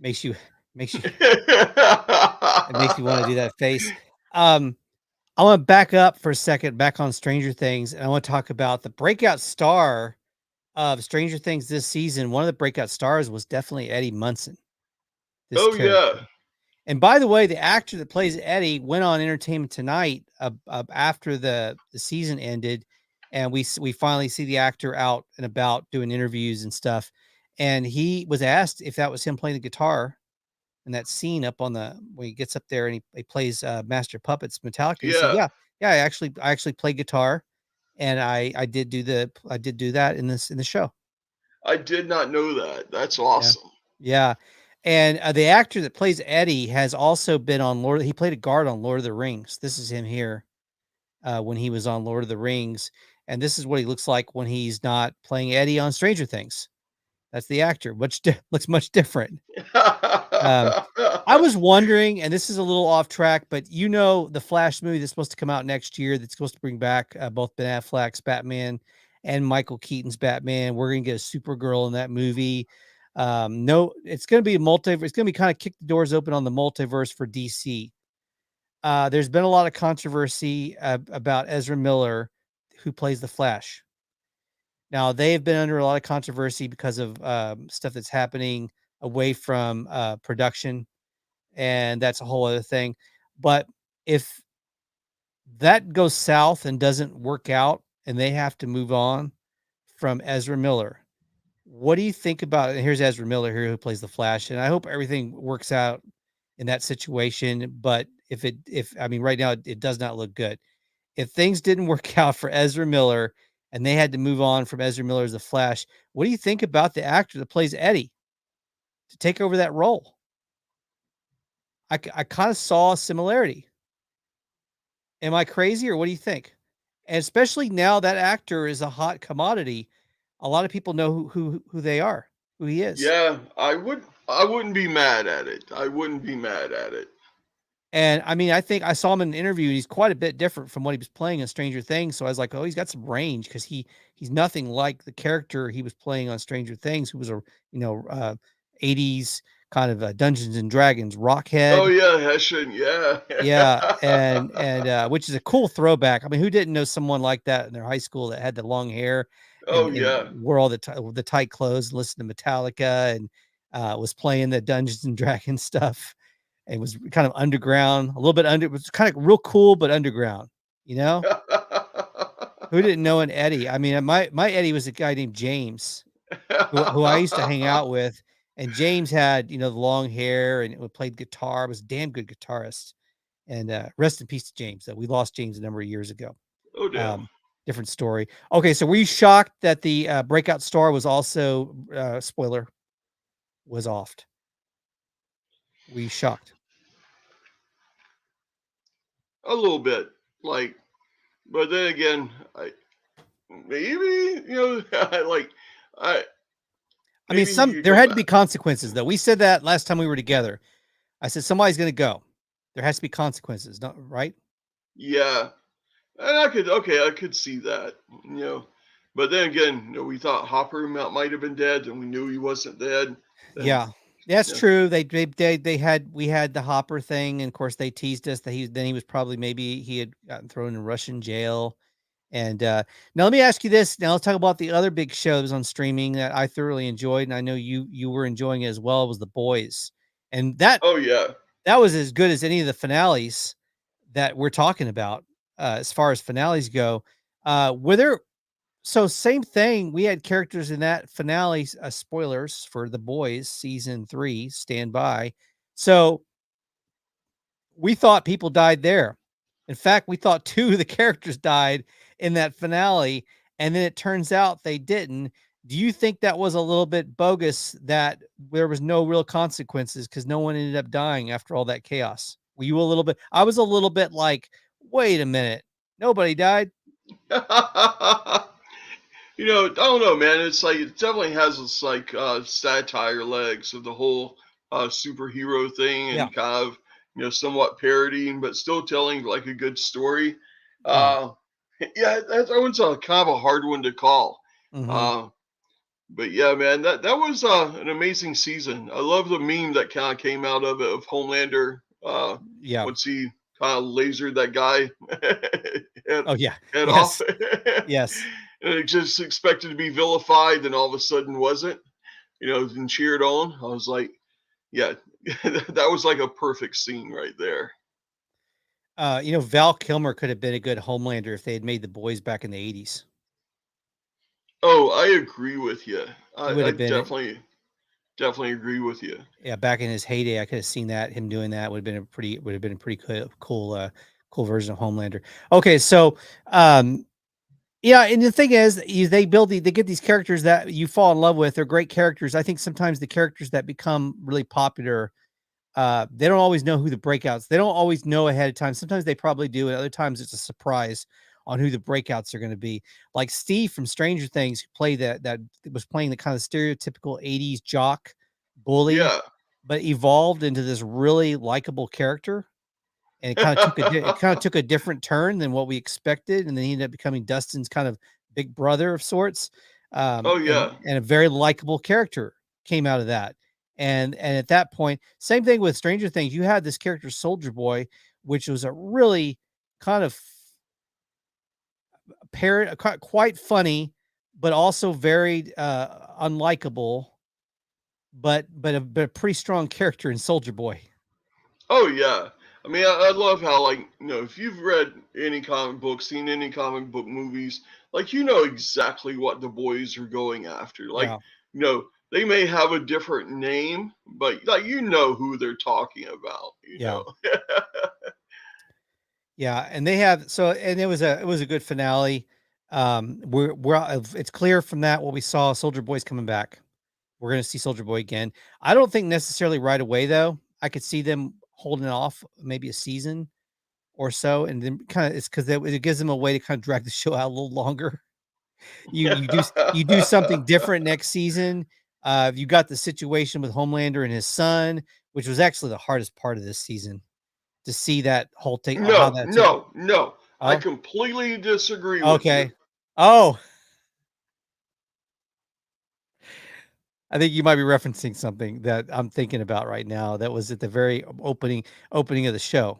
Makes you makes you it makes you want to do that face. Um, I want to back up for a second, back on Stranger Things, and I want to talk about the breakout star of Stranger Things this season. One of the breakout stars was definitely Eddie Munson, this Oh character. yeah, And by the way, the actor that plays Eddie went on Entertainment Tonight after the season ended, and we finally see the actor out and about doing interviews and stuff. And he was asked if that was him playing the guitar in that scene up on the when he gets up there and he plays Master Puppets Metallica. He said, yeah. yeah, I actually play guitar, and I did do that in the show. I did not know that. That's Yeah. awesome. Yeah. And, the actor that plays Eddie has also been on he played a guard on Lord of the Rings. This is him here, when he was on Lord of the Rings, and this is what he looks like when he's not playing Eddie on Stranger Things. That's the actor, which looks much different. Um, I was wondering, and this is a little off track, but the Flash movie that's supposed to come out next year that's supposed to bring back, both Ben Affleck's Batman and Michael Keaton's Batman. We're gonna get a Supergirl in that movie. No, it's gonna be a multiverse. It's gonna be kind of kick the doors open on the multiverse for DC. There's been a lot of controversy about Ezra Miller, who plays the Flash. Now they've been under a lot of controversy because of stuff that's happening away from production, and that's a whole other thing. But if that goes south and doesn't work out and they have to move on from Ezra Miller, what do you think about and here's Ezra Miller here who plays the Flash, and I hope everything works out in that situation, but if I mean, right now, it does not look good. If things didn't work out for Ezra Miller and they had to move on from Ezra Miller as the Flash, what do you think about the actor that plays Eddie to take over that role? I kinda saw a similarity. Am I crazy or what do you think? And especially now that actor is a hot commodity. A lot of people know who they are, who he is. Yeah, I wouldn't be mad at it. I wouldn't be mad at it. And I mean, I think I saw him in an interview and he's quite a bit different from what he was playing in Stranger Things. So I was like, oh, he's got some range because he's nothing like the character he was playing on Stranger Things, who was a you know 80s kind of Dungeons and Dragons Oh rockhead. yeah, Hessian, yeah. Yeah, and which is a cool throwback. I mean, who didn't know someone like that in their high school that had the long hair Oh and yeah. wore all the tight clothes and listened to Metallica and was playing the Dungeons and Dragons stuff and was kind of underground, a little bit under. It was kind of real cool, but underground. You know, who didn't know an Eddie? I mean, my Eddie was a guy named James who I used to hang out with, and James had the long hair and played guitar. Was a damn good guitarist. And rest in peace to James. That we lost James a number of years ago. Oh damn. Different story. Okay, so were you shocked that the breakout star was also spoiler was offed? Were you shocked? A little bit. Like, But then again, maybe like I I mean, maybe he could there come had to be back. consequences, though. We said that last time we were together. I said somebody's going to go. There has to be consequences, right? Yeah, and I could see that. But then again, we thought Hopper might have been dead, and we knew he wasn't dead. Then Yeah, that's yeah. true. We had the Hopper thing, and of course they teased us that he was probably maybe he had gotten thrown in Russian jail. And now let me ask you this. Now let's talk about the other big shows on streaming that I thoroughly enjoyed, and I know you were enjoying it as well. Was The Boys, and Oh yeah. that was as good as any of the finales that we're talking about as far as finales go. Were there so same thing? We had characters in that finale. Spoilers for The Boys season 3. Stand by. So we thought people died there. In fact, we thought 2 of the characters died in that finale, and then it turns out they didn't. Do you think that was a little bit bogus that there was no real consequences because no one ended up dying after all that chaos? Were you a little bit I was a little bit like, "Wait a minute. Nobody died?" I don't know, man. It's like it definitely has this like satire legs of the whole superhero thing, Yeah. and kind of somewhat parodying, but still telling like a good story. Yeah. Uh, yeah, that one's a kind of a hard one to call. Mhm. Uh, but yeah, man, that was an amazing season. I love the meme that kind of came out of it of Homelander Yeah. once he kind of lasered that guy head, Oh, yeah. head off. Yes. Yes. And it just expected to be vilified, and all of a sudden wasn't, and cheered on. I was like, yeah, that was like a perfect scene right there. Val Kilmer could have been a good Homelander if they had made The Boys back in the 80s. Oh, I agree with you. He would I have been it. definitely agree with you. Yeah, back in his heyday, I could have seen that him doing that would have been a pretty cool version of Homelander. Okay, so yeah, and the thing is, they get these characters that you fall in love with. They're great characters. I think sometimes the characters that become really popular, they don't always know who the breakouts. They don't always know ahead of time. Sometimes they probably do, and other times it's a surprise on who the breakouts are going to be. Like Steve from Stranger Things, who played that was playing the kind of stereotypical '80s jock bully, Yeah. but evolved into this really likable character. And it kind of took a different turn than what we expected, and then he ended up becoming Dustin's kind of big brother of sorts, Oh yeah. and a very likable character came out of that. And at that point, same thing with Stranger Things. You had this character Soldier Boy, which was a really kind of quite funny, but also very unlikable, but a pretty strong character in Soldier Boy. Oh yeah. I mean, I love how like if you've read any comic book, seen any comic book movies, like exactly what the boys are going after. Like Yeah. they may have a different name, but like who they're talking about. Yeah. Yeah, and it was a good finale. It's clear from that what we saw. Soldier Boy's coming back. We're gonna see Soldier Boy again. I don't think necessarily right away though. I could see them holding off maybe a season or so, and then kind of it's because it gives them a way to kind of drag the show out a little longer. You do something different next season. You got the situation with Homelander and his son, which was actually the hardest part of this season to see that whole thing. How No, that took. no, no. I Oh, completely disagree with you. okay. Oh, I think you might be referencing something that I'm thinking about right now. That was at the very opening of the show.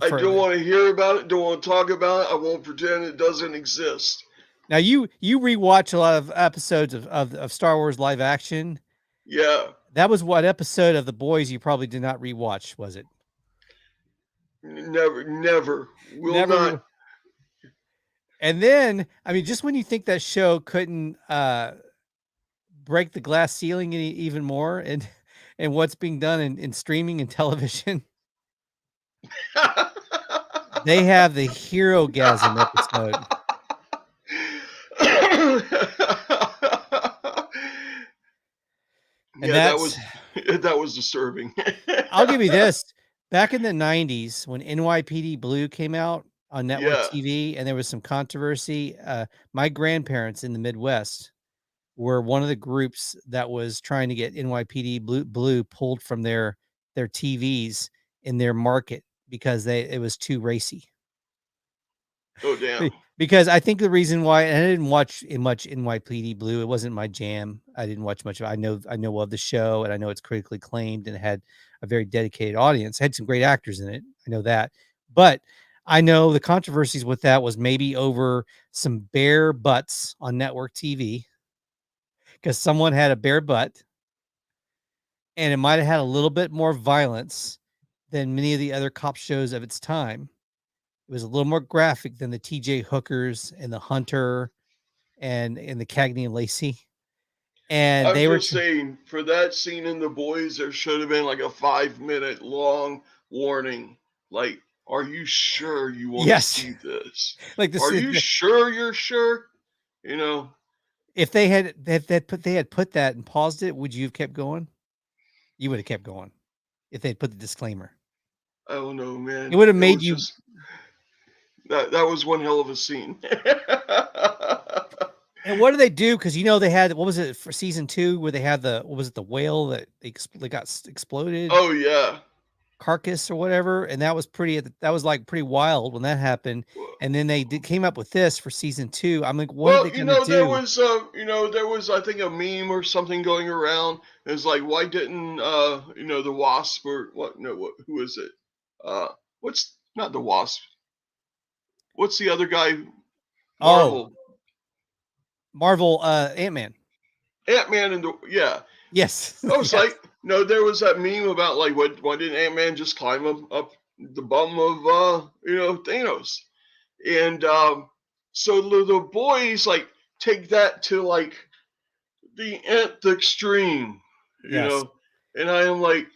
I don't want to hear about it. Don't want to talk about it. I won't pretend it doesn't exist. Now you rewatch a lot of episodes of Star Wars live action. Yeah. That was what episode of The Boys you probably did not rewatch, was it? Never. Will Never. not. And then, I mean, just when you think that show couldn't break the glass ceiling even more, and what's being done in streaming and television, they have the Hero Gasm episode. And yeah, that was disturbing. I'll give you this. Back in the 90s, when NYPD Blue came out, on network Yeah. TV, and there was some controversy. My grandparents in the Midwest were one of the groups that was trying to get NYPD Blue pulled from their TVs in their market because it was too racy. Oh, damn. Because I think the reason why, and I didn't watch much NYPD Blue, it wasn't my jam. I didn't watch much of it. I know of the show, and I know it's critically acclaimed and it had a very dedicated audience. It had some great actors in it. I know that. But I know the controversies with that was maybe over some bare butts on network TV because someone had a bare butt, and it might have had a little bit more violence than many of the other cop shows of its time. It was a little more graphic than the TJ Hookers and the Hunter and the Cagney and Lacey. And I'm they were just saying, for that scene in The Boys, there should have been like a 5-minute long warning. Like, are you sure you want Yes. to see this? like this. Are you sure you're sure? You know, If they had put that and paused it, would you have kept going? You would have kept going if they'd put the disclaimer. I don't know, man. It would have made was you. just- that was one hell of a scene. And what do they do? Because they had, what was it for season 2 where they had the whale that they got exploded? Oh yeah, carcass or whatever, and that was like pretty wild when that happened. And then they came up with this for season 2. I'm like, what are they going to do? there was I think a meme or something going around. It was like, why didn't the Wasp or who is it? What's not the Wasp? What's the other guy? Marvel, Ant-Man. Ant-Man and Yes. I was like, no, there was that meme about like, why didn't Ant-Man just climb up the bum of Thanos? And so the boys like take that to like the nth extreme, and I am like,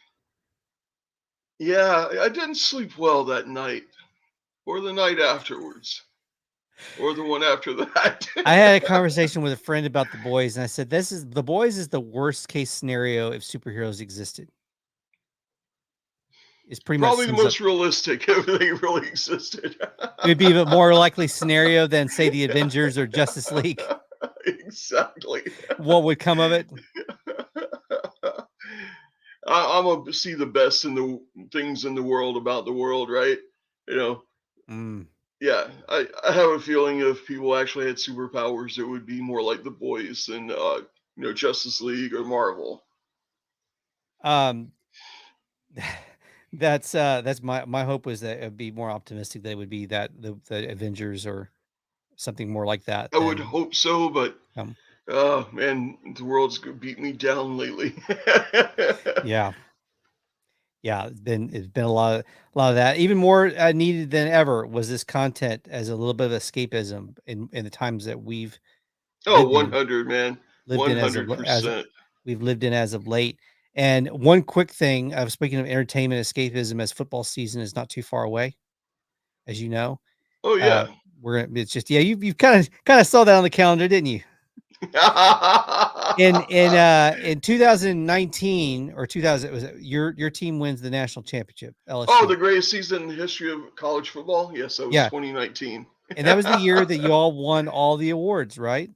yeah, I didn't sleep well that night, or the night afterwards, or the one after that. I had a conversation with a friend about The Boys, and I said, The Boys is the worst case scenario if superheroes existed. It's pretty probably much the most realistic if they really existed. It would be a more likely scenario than, say, the Avengers or Justice League. Exactly. What would come of it? I'm gonna see the best in the things in the world about the world, right? Yeah, I have a feeling if people actually had superpowers, it would be more like The Boys than Justice League or Marvel. That's my hope was that it would be more optimistic, that it would be that the Avengers or something more like that. I would hope so, but man, the world's beat me down lately. Yeah. It's been a lot of that. Even more needed than ever was this content as a little bit of escapism in the times that we've 100 man, lived 100%. We've lived in as of late. And one quick thing, I was speaking of entertainment escapism, as football season is not too far away, as you know. Oh yeah, it's just you kind of saw that on the calendar, didn't you? In 2019 or 2000, was it your team wins the national championship, LSU. Oh, the greatest season in the history of college football. Yes, that was 2019. And that was the year that you all won all the awards, right?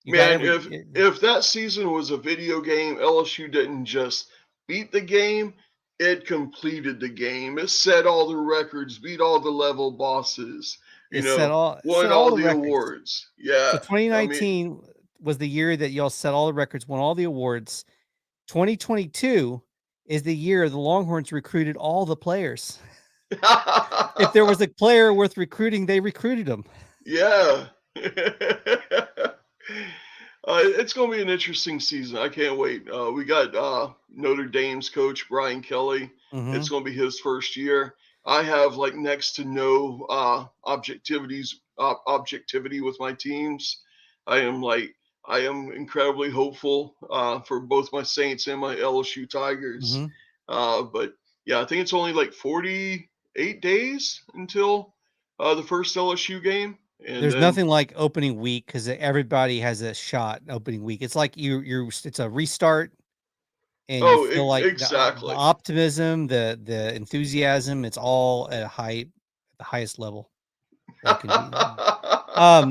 Man, if that season was a video game, LSU didn't just beat the game, it completed the game. It set all the records, beat all the level bosses. Won all the awards. Yeah. So 2019 was the year that y'all set all the records, won all the awards. 2022 is the year the Longhorns recruited all the players. If there was a player worth recruiting, they recruited him. Yeah. It's going to be an interesting season. I can't wait. We got Notre Dame's coach, Brian Kelly. Mm-hmm. It's going to be his first year. I have like next to no objectivity with my teams. I am incredibly hopeful for both my Saints and my LSU Tigers. Mm-hmm. But yeah, I think it's only like 48 days until the first LSU game. And there's nothing like opening week because everybody has a shot opening week. It's like it's a restart, and you feel like exactly the optimism, the enthusiasm. It's all at the highest level. That could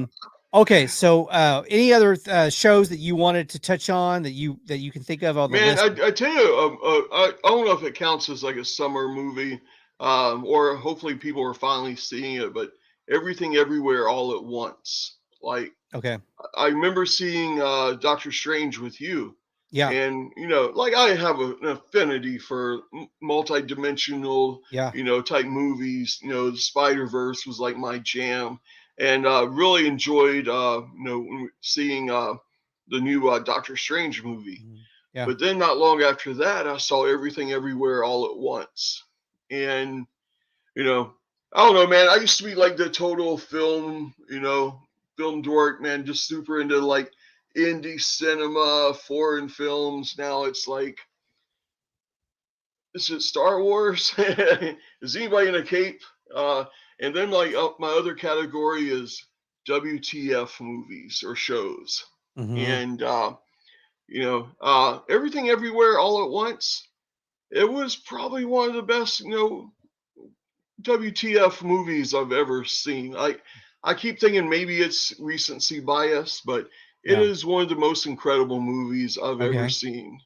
be. Okay, so any other shows that you wanted to touch on that you can think of on the Man, list? I tell you, I don't know if it counts as like a summer movie, or hopefully people are finally seeing it, but Everything Everywhere All at Once. Like, Okay. I remember seeing Doctor Strange with you, Yeah. and like I have an affinity for multi-dimensional, Yeah. type movies. The Spider Verse was like my jam, and really enjoyed, seeing the new Doctor Strange movie. Yeah. But then not long after that, I saw Everything Everywhere All at Once, and you know, I don't know, man. I used to be like the total film dork, man, just super into like indie cinema, foreign films. Now it's like, is it Star Wars? Is anybody in a cape? And then like my other category is WTF movies or shows. Mm-hmm. And Everything Everywhere All at Once. It was probably one of the best, WTF movies I've ever seen. I keep thinking maybe it's recency bias, but it Yeah. is one of the most incredible movies I've ever Okay. seen.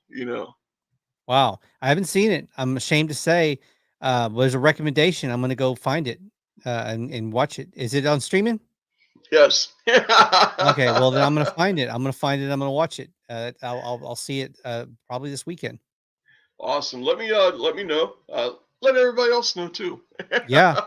Wow. I haven't seen it. I'm ashamed to say. Was a recommendation. I'm going to go find it and watch it. Is it on streaming? Yes. Okay. Well, then I'm going to find it. I'm going to find it. I'm going to watch it. I'll see it probably this weekend. Awesome. Let me know. Let everybody else know too. Yeah.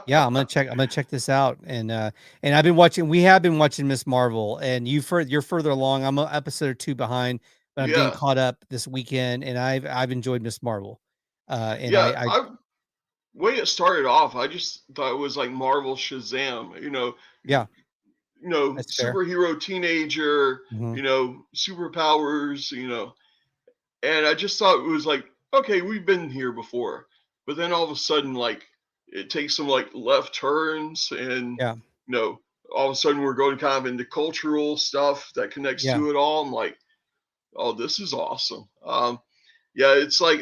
Yeah, I'm gonna check this out, and I've been watching. We have been watching Miss Marvel, and you're further along. I'm an episode or two behind, but I'm getting Yeah. caught up this weekend, and I've enjoyed Miss Marvel. And Yeah. I Way it started off, I just thought it was like Marvel Shazam. yeah, that's fair. Superhero teenager. Hmm. Superpowers. And I just thought it was like, okay, we've been here before, but then all of a sudden, like, it takes some like left turns, and Yeah, you know, all of a sudden we're going kind of into cultural stuff that connects yeah, to it all. I'm like, oh, this is awesome. Yeah, it's like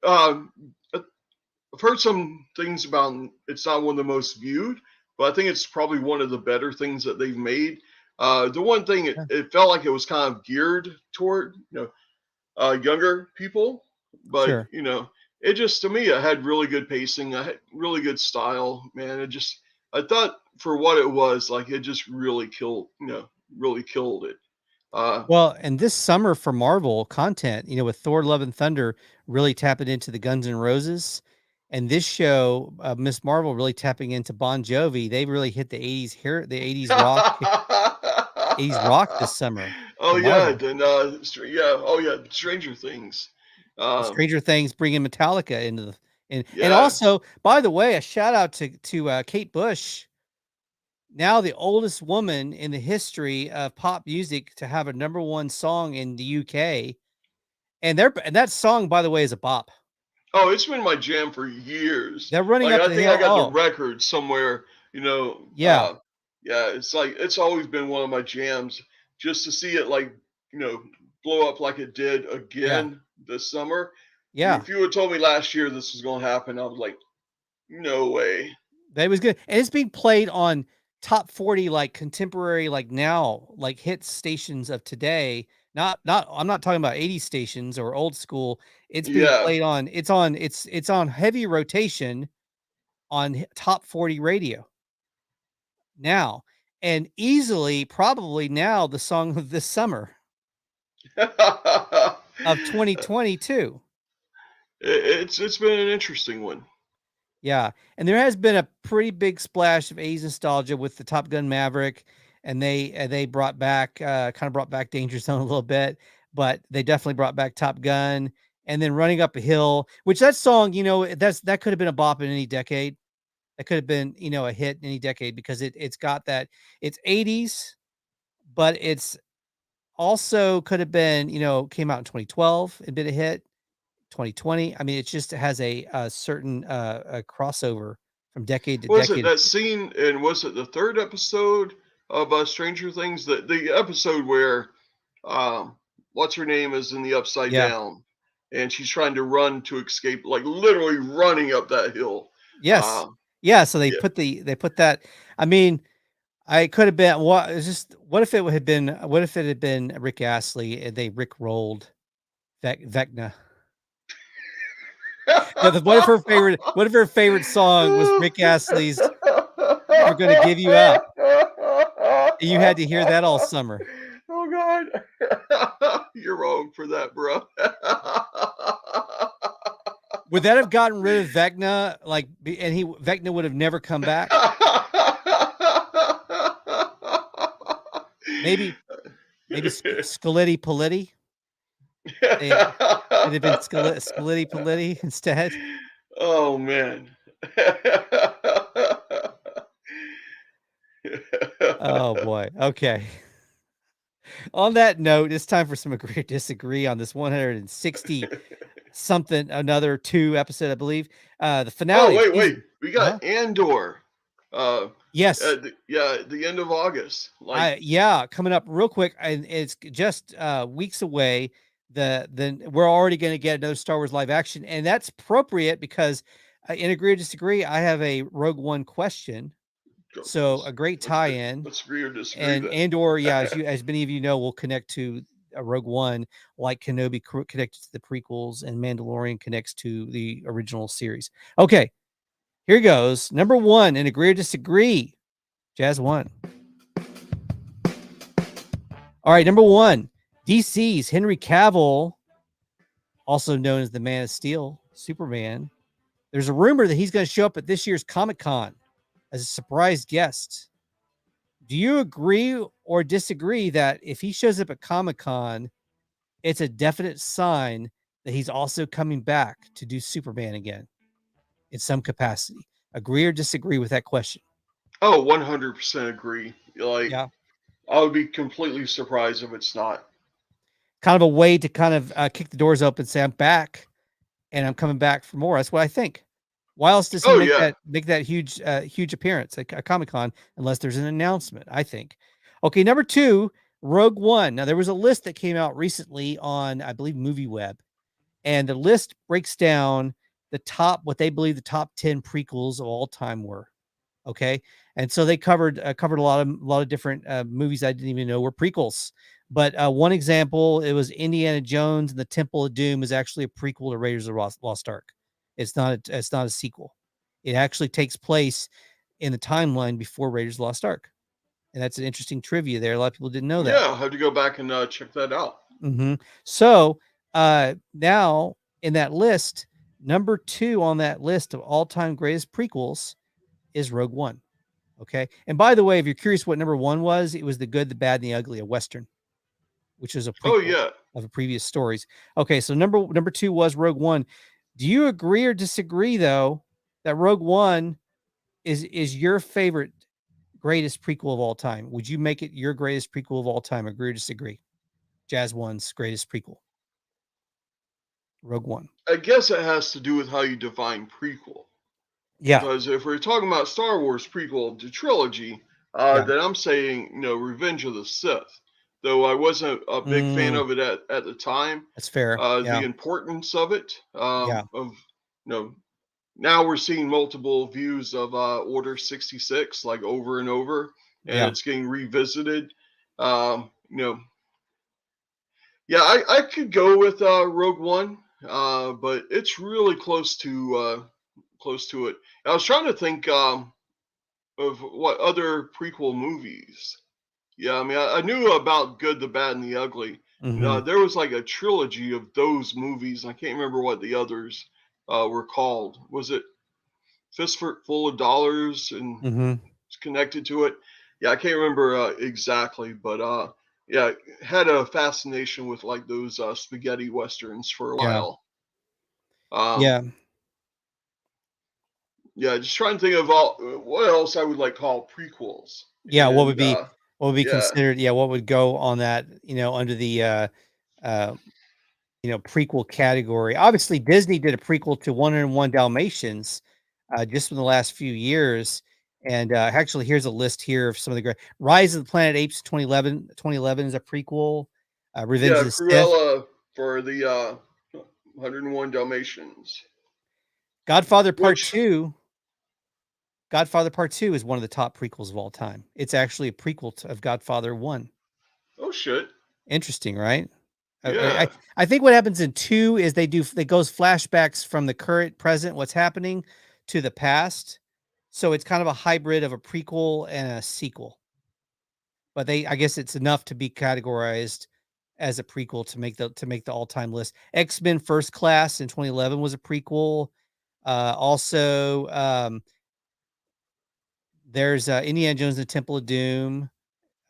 I've heard some things about it's not one of the most viewed, but I think it's probably one of the better things that they've made. The one thing yeah. it felt like it was kind of geared toward younger people, but Sure. it just to me it had really good pacing. I had really good style, man. I thought for what it was, like it just really killed it. Uh, Well, and this summer for Marvel content, with Thor: Love and Thunder really tapping into the Guns N' Roses, and this show, Miss Marvel, really tapping into Bon Jovi. They really hit the '80s here, the '80s rock this summer oh for yeah, Marvel. then oh yeah, Stranger Things. Um, Stranger Things bringing Metallica into the and yeah. also, by the way, a shout out to Kate Bush, now the oldest woman in the history of pop music to have a number one song in the UK, and that song, by the way, is a bop. Oh, it's been my jam for years. They're running Like up I the think I hill. got the Oh, record somewhere. yeah, Yeah, it's like it's always been one of my jams. Just to see it like blow up like it did yeah, again this summer. yeah. If you had told me last year this was going to happen, I was like, no way. That was good, and it's being played on top 40, like contemporary, like now, like hit stations of today. Not. I'm not talking about 80 stations or old school. It's being Yeah. played on. It's on heavy rotation on top 40 radio now, and easily probably now the song of this summer of 2022. It's been an interesting one. Yeah, and there has been a pretty big splash of 80s nostalgia with the Top Gun Maverick, and they brought back kind of brought back Danger Zone a little bit, but they definitely brought back Top Gun, and then Running Up a Hill, which that song, that could have been a bop in any decade. That could have been, a hit in any decade because it's got that it's 80s, but it's also could have been, came out in 2012 and been a hit. 2020. I mean, it just has a certain a crossover from decade to Was it decade. that scene, and was it the third episode of Stranger Things? The episode where what's her name is in the upside Yeah. down, and she's trying to run to escape, like literally running up that hill. Yes. Yeah, so they Yeah. put that. I mean, I could have been what it's just what if it had been Rick Astley and they Rick rolled Vecna. No, what if her favorite song was Rick Astley's Never Gonna Give You Up? And you had to hear that all summer. Oh God, you're wrong for that, bro. Would that have gotten rid of Vecna? Vecna would have never come back? Maybe Scaletti Politti? It'd have been Scaletti Politti instead. Oh man. Oh boy. Okay. On that note, it's time for some agree or disagree on this 160 something another 2 episode, I believe. The finale. Oh of wait. season- We got Andor. Yes. At the end of August. Like Coming up real quick, and it's just weeks away. Then we're already going to get another Star Wars live action, and that's appropriate because in agree or disagree, I have a Rogue One question. So a great tie-in. Let's agree or disagree. And then. Andor, as many of you know, will connect to Rogue One, like Kenobi connected to the prequels, and Mandalorian connects to the original series. Okay, here goes. Number 1, in agree or disagree. Jazz 1. All right, number 1, DC's Henry Cavill, also known as the Man of Steel, Superman. There's a rumor that he's going to show up at this year's Comic-Con as a surprise guest. Do you agree or disagree that if he shows up at Comic-Con, it's a definite sign that he's also coming back to do Superman again in some capacity? Agree or disagree with that question? Oh, 100% agree. Like, Yeah. I would be completely surprised if it's not. Kind of a way to kind of kick the doors open and say, I'm back and I'm coming back for more. That's what I think. Why else does he make that huge appearance at Comic-Con unless there's an announcement, I think. Okay, number 2, Rogue One. Now, there was a list that came out recently on, I believe, MovieWeb, and the list breaks down what they believe the top 10 prequels of all time were. Okay, and so they covered a lot of different movies I didn't even know were prequels. But one example, it was Indiana Jones and the Temple of Doom is actually a prequel to Raiders of the Lost Ark. It's not a sequel. It actually takes place in the timeline before Raiders of the Lost Ark. And that's an interesting trivia there. A lot of people didn't know that. Yeah, I'll have to go back and check that out. Mm-hmm. So now in that list, number 2 on that list of all-time greatest prequels is Rogue One. Okay. And by the way, if you're curious what number 1 was, it was The Good, the Bad, and the Ugly, a Western, which is a prequel of the previous stories. Okay. So number 2 was Rogue One. Do you agree or disagree, though, that Rogue One is your favorite greatest prequel of all time? Would you make it your greatest prequel of all time? Agree or disagree? Jazz 1's greatest prequel. Rogue One. I guess it has to do with how you define prequel. Yeah. Because if we're talking about Star Wars prequel to trilogy, then I'm saying, Revenge of the Sith. Though I wasn't a big fan of it at the time. That's fair. The importance of it. Now we're seeing multiple views of Order 66, like over and over, and it's getting revisited. I could go with Rogue One, but it's really close to it. I was trying to think of what other prequel movies. Yeah, I mean, I knew about Good, the Bad, and the Ugly. Mm-hmm. There was like a trilogy of those movies. I can't remember what the others were called. Was it Fistful of Dollars and it's connected to it? Yeah, I can't remember exactly, but had a fascination with like those spaghetti westerns for a while. Just trying to think of what else I would like call prequels. Yeah, what would be considered? Yeah, what would go on that? Under the prequel category. Obviously, Disney did a prequel to 101 Dalmatians just in the last few years. And actually, here's a list here of some of the great. Rise of the Planet Apes 2011. 2011 is a prequel. Revenge of the Cruella for the 101 Dalmatians. Godfather Part 2. Godfather Part 2 is one of the top prequels of all time. It's actually a prequel of Godfather 1. Oh shit. Interesting, right? Yeah. I think what happens in 2 is they goes flashbacks from the current present, what's happening, to the past. So it's kind of a hybrid of a prequel and a sequel. But I guess it's enough to be categorized as a prequel to make the all-time list. X-Men First Class in 2011 was a prequel. Also, there's Indiana Jones and the Temple of Doom,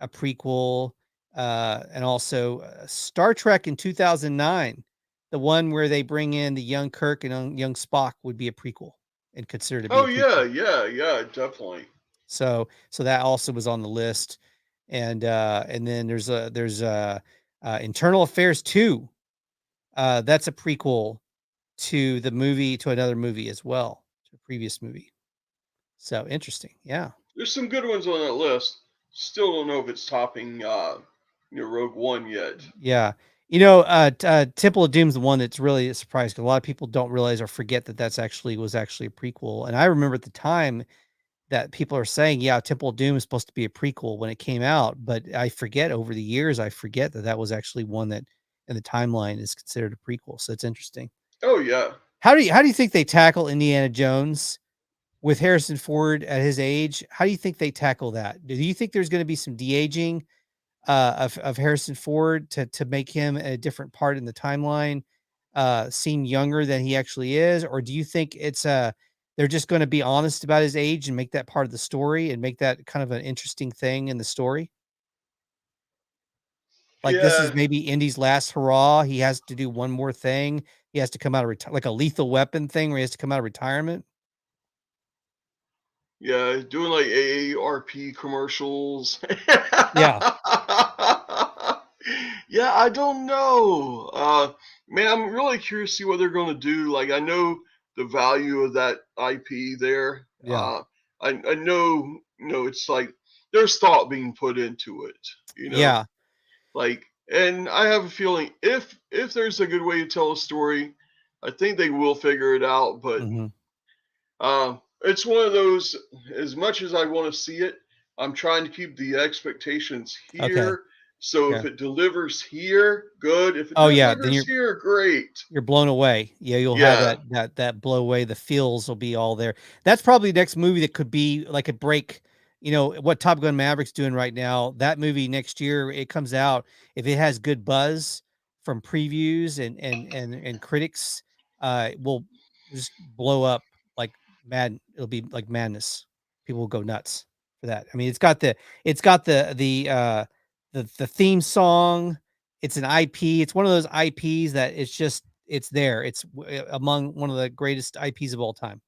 a prequel, and also Star Trek in 2009, the one where they bring in the young Kirk and young Spock would be a prequel and considered to be Oh a prequel. yeah, definitely. So that also was on the list, and then there's Internal Affairs 2. That's a prequel to another movie as well, to a previous movie. So interesting, yeah. There's some good ones on that list. Still don't know if it's topping Rogue One yet. Yeah. Temple of Doom's the one that's really a surprise because a lot of people don't realize or forget that was actually a prequel. And I remember at the time that people are saying, yeah, Temple of Doom is supposed to be a prequel when it came out, but I forget over the years, that was actually one that in the timeline is considered a prequel. So it's interesting. Oh yeah. How do you think they tackle Indiana Jones with Harrison Ford at his age? How do you think they tackle that? Do you think there's going to be some de-aging of Harrison Ford to make him a different part in the timeline, seem younger than he actually is? Or do you think they're just going to be honest about his age and make that part of the story and make that kind of an interesting thing in the story? Like this is Yeah. maybe Indy's last hurrah. He has to do one more thing. He has to come out of like a Lethal Weapon thing where he has to come out of retirement. Yeah, doing like AARP commercials. Yeah. Yeah, I don't know. Man, I'm really curious to see what they're going to do. Like, I know the value of that IP there. Yeah. I know, it's like there's thought being put into it. Yeah. Like, and I have a feeling if there's a good way to tell a story, I think they will figure it out. But Mhm. it's one of those, as much as I want to see it, I'm trying to keep the expectations Okay. here. So if Okay. it delivers here, good. If it Oh yeah, then delivers here, great. you're blown away. Yeah, you'll have Yeah. that blow away. The feels will be all there. That's probably the next movie that could be like a break. What Top Gun Maverick's doing right now. That movie next year it comes out. If it has good buzz from previews and critics, will just blow up like mad. It'll be like madness. People will go nuts for that. I mean, it's got the theme song. It's an IP. It's one of those IPs that it's there. It's among one of the greatest IPs of all time.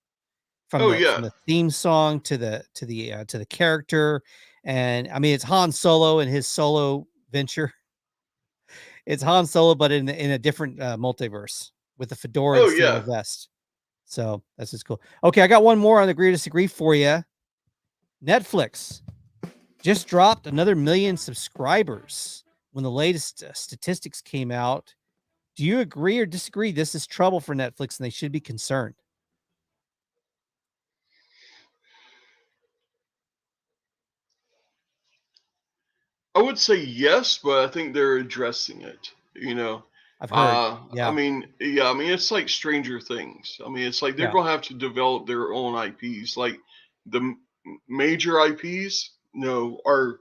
From Oh the yeah. theme song to the character, and I mean it's Han Solo and his solo venture. It's Han Solo, but in a different multiverse with the fedora Oh instead of yeah. the vest. So that's just cool. Okay, I got one more on the Agree to Disagree for you. Netflix just dropped another 1 million subscribers when the latest statistics came out. Do you agree or disagree? This is trouble for Netflix and they should be concerned. I would say yes, but I think they're addressing it. I've heard. I Yeah. mean, yeah, I mean, it's like Stranger Things. I mean, it's like they're Yeah. gonna have to develop their own IPs. Like the major IPs, are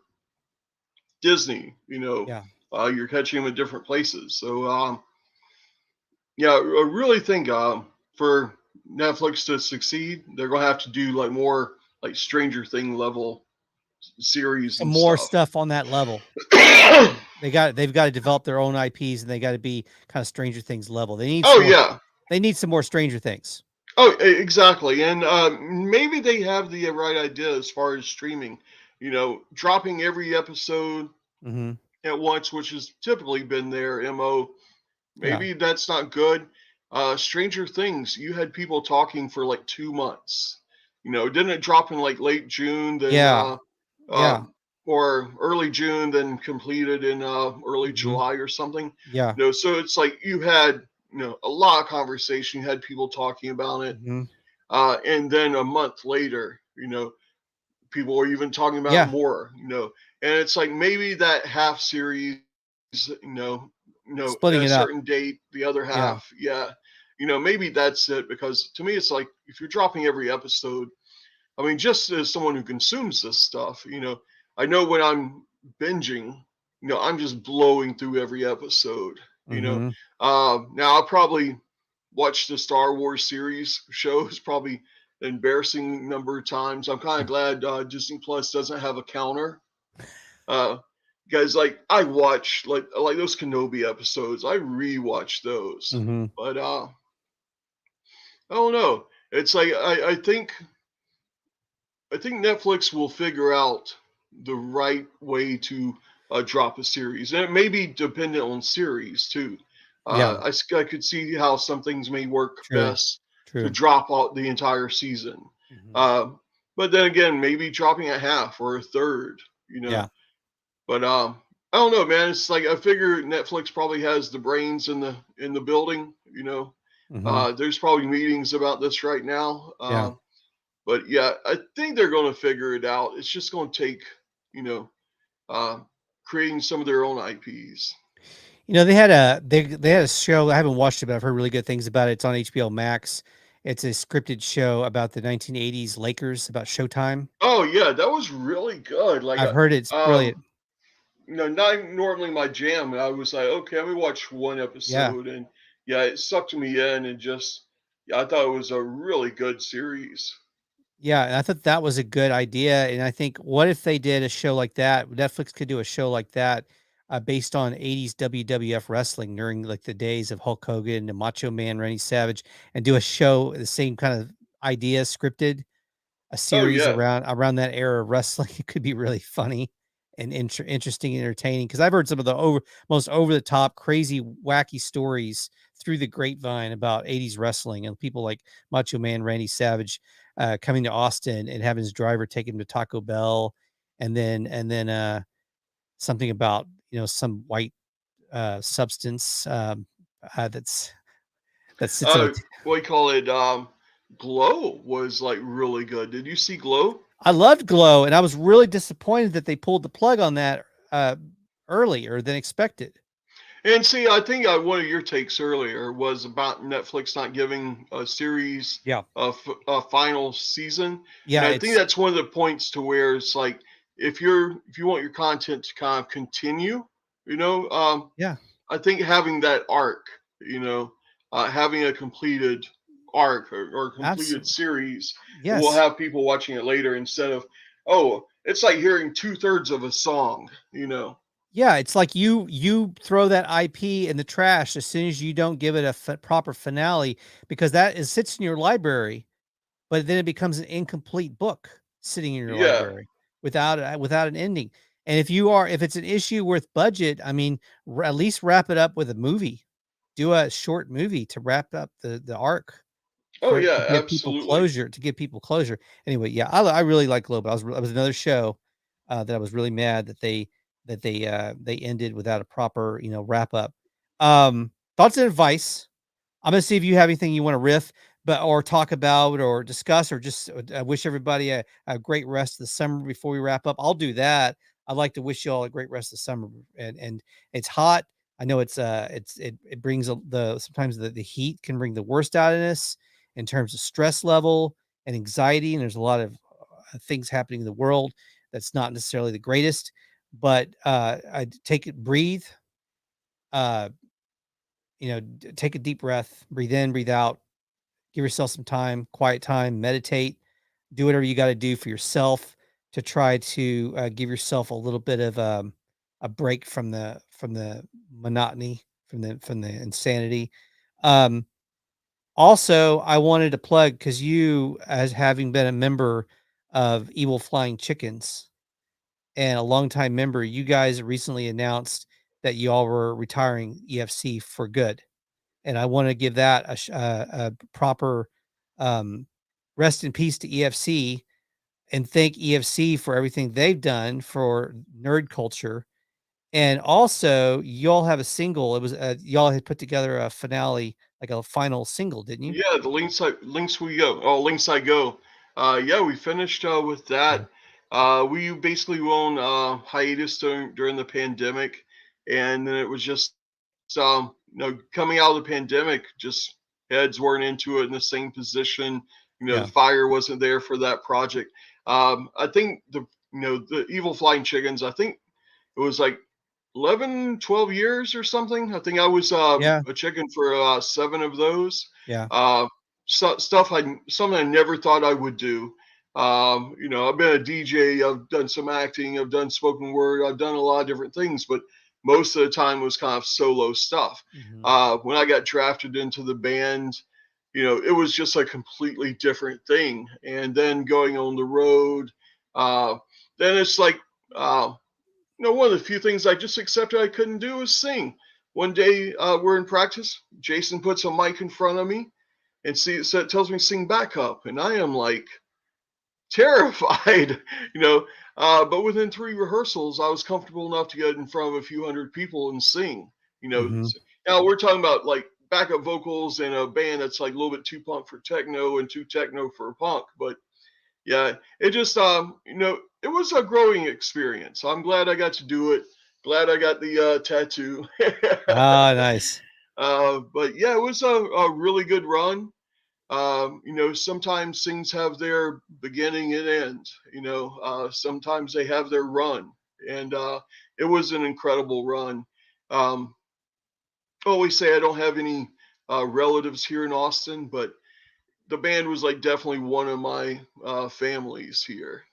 Disney. Yeah. You're catching them at different places. So, yeah, I really think for Netflix to succeed, they're gonna have to do like more like Stranger Thing level series Some and more stuff. stuff on that level. They've got to develop their own IPs and they got to be kind of Stranger Things level. They need Oh yeah. They need some more Stranger Things. Oh, exactly. And maybe they have the right idea as far as streaming, dropping every episode Mm-hmm. at once, which has typically been their MO. Yeah. Maybe that's not good. Stranger Things, you had people talking for like 2 months. Didn't it drop in like late June, then Yeah. Yeah. or early June, then completed in early Mm-hmm. July or something? Yeah. So it's like you had a lot of conversation. You had people talking about it. Mm-hmm. And then a month later, You know, people are even talking about Yeah. more. You know, and it's like maybe that half series. At Splitting a it up. certain date, the other Yeah. half, yeah. Maybe that's it. Because to me, it's like if you're dropping every episode, I mean, just as someone who consumes this stuff, I know when I'm binging, I'm just blowing through every episode. Mm-hmm. Now I'll probably watch the Star Wars series shows probably an embarrassing number of times. I'm kind of glad Disney Plus doesn't have a counter. Uh, Guys, like I watch like those Kenobi episodes. I rewatch those, Mm-hmm. but I don't know. It's like I think Netflix will figure out the right way to drop a series, and it may be dependent on series too. Yeah. I could see how some things may work True. best to True. drop out the entire season, Mm-hmm. uh, but then again, maybe dropping a half or a third. Yeah. But I don't know, man. It's like I figure Netflix probably has the brains in the building. Mm-hmm. There's probably meetings about this right now. Yeah. But yeah, I think they're going to figure it out. It's just going to take, you know, uh, creating some of their own IPs. They had a show. I haven't watched it, but I've heard really good things about it. It's on HBO Max. It's a scripted show about the 1980s Lakers, about Showtime. Oh yeah, that was really good. Like, I've heard it's brilliant. not normally my jam. And I was like, okay, let me watch one Yeah. episode, and yeah, it sucked me in, and just yeah, I thought it was a really good series. Yeah, and I thought that was a good idea, and I think what if they did a show like that? Netflix could do a show like that, based on 80s WWF wrestling during, like, the days of Hulk Hogan and Macho Man Randy Savage, and do a show, the same kind of idea, scripted, a Oh series yeah. around that era of wrestling. It could be really funny and interesting and entertaining. Because 'cause I've heard some of the most over the top, crazy, wacky stories through the grapevine about 80s wrestling, and people like Macho Man Randy Savage, coming to Austin and having his driver take him to Taco Bell, and then something about, some white, substance, that's that sits at a What do you call it? Glow was like really good. Did you see Glow? I loved Glow, and I was really disappointed that they pulled the plug on that, earlier than expected. And see, I think one of your takes earlier was about Netflix not giving a series Yeah. a final season, and Yeah, I think that's one of the points to where it's like if you want your content to kind of continue, yeah, I think having that arc, having a completed arc or completed absolutely. series will Yes. have people watching it later instead of it's like hearing 2/3 of a song. Yeah, it's like you throw that IP in the trash as soon as you don't give it a proper finale, because sits in your library, but then it becomes an incomplete book sitting in your Yeah. library without an ending. And if it's an issue with budget, I mean, at least wrap it up with a movie. Do a short movie to wrap up the arc Oh to yeah, give people absolutely. closure. Anyway, yeah, I really like Globe. I was another show, that I was really mad that they ended without a proper, wrap up. Thoughts and advice. I'm gonna see if you have anything you want to riff, or talk about or discuss, or just wish everybody a great rest of the summer before we wrap up. I'll do that. I'd like to wish you all a great rest of the summer, and it's hot. I know it brings sometimes the heat can bring the worst out of us in terms of stress level and anxiety, and there's a lot of things happening in the world that's not necessarily the greatest. But I take it, breathe, uh, take a deep breath, breathe in, breathe out, give yourself some time, quiet time, meditate, do whatever you got to do for yourself to try to give yourself a little bit of a break from the monotony, from the insanity. Um, Also, I wanted to plug, because you, as having been a member of Evil Flying Chickens and a longtime member, you guys recently announced that you all were retiring EFC for good, and I want to give that a proper, um, rest in peace to EFC, and thank EFC for everything they've done for nerd culture. And also, y'all have a single. It was y'all had put together a finale, like a final single, didn't you? Yeah, the links we go. Oh, links I go. Yeah, we finished with Yeah. that. We basically went on hiatus during the pandemic, and then it was just coming out of the pandemic, just heads weren't into it in the same position. The Yeah. fire wasn't there for that project. I think the Evil Flying Chickens. I think it was like 11, 12 years or something. I think I was Yeah. a chicken for 7 of those. Yeah. Uh, something I never thought I would do. I've been a DJ, I've done some acting, I've done spoken word, I've done a lot of different things, but most of the time was kind of solo stuff. Mhm. When I got drafted into the band, it was just a completely different thing. And then going on the road, uh, then it's like, one of the few things I just accepted I couldn't do was sing. One day we're in practice, Jason puts a mic in front of me and so it tells me sing backup, and I am like terrified, you know. But within 3 rehearsals, I was comfortable enough to get in front of a few hundred people and sing. Mhm. Now we're talking about like backup vocals in a band that's like a little bit too punk for techno and too techno for punk. But yeah, it just it was a growing experience. I'm glad I got to do it. Glad I got the tattoo. Ah, nice. But yeah, it was a really good run. Sometimes things have their beginning and end. Sometimes they have their run, and it was an incredible run. Um, I always say I don't have any relatives here in Austin, but the band was like definitely one of my families here.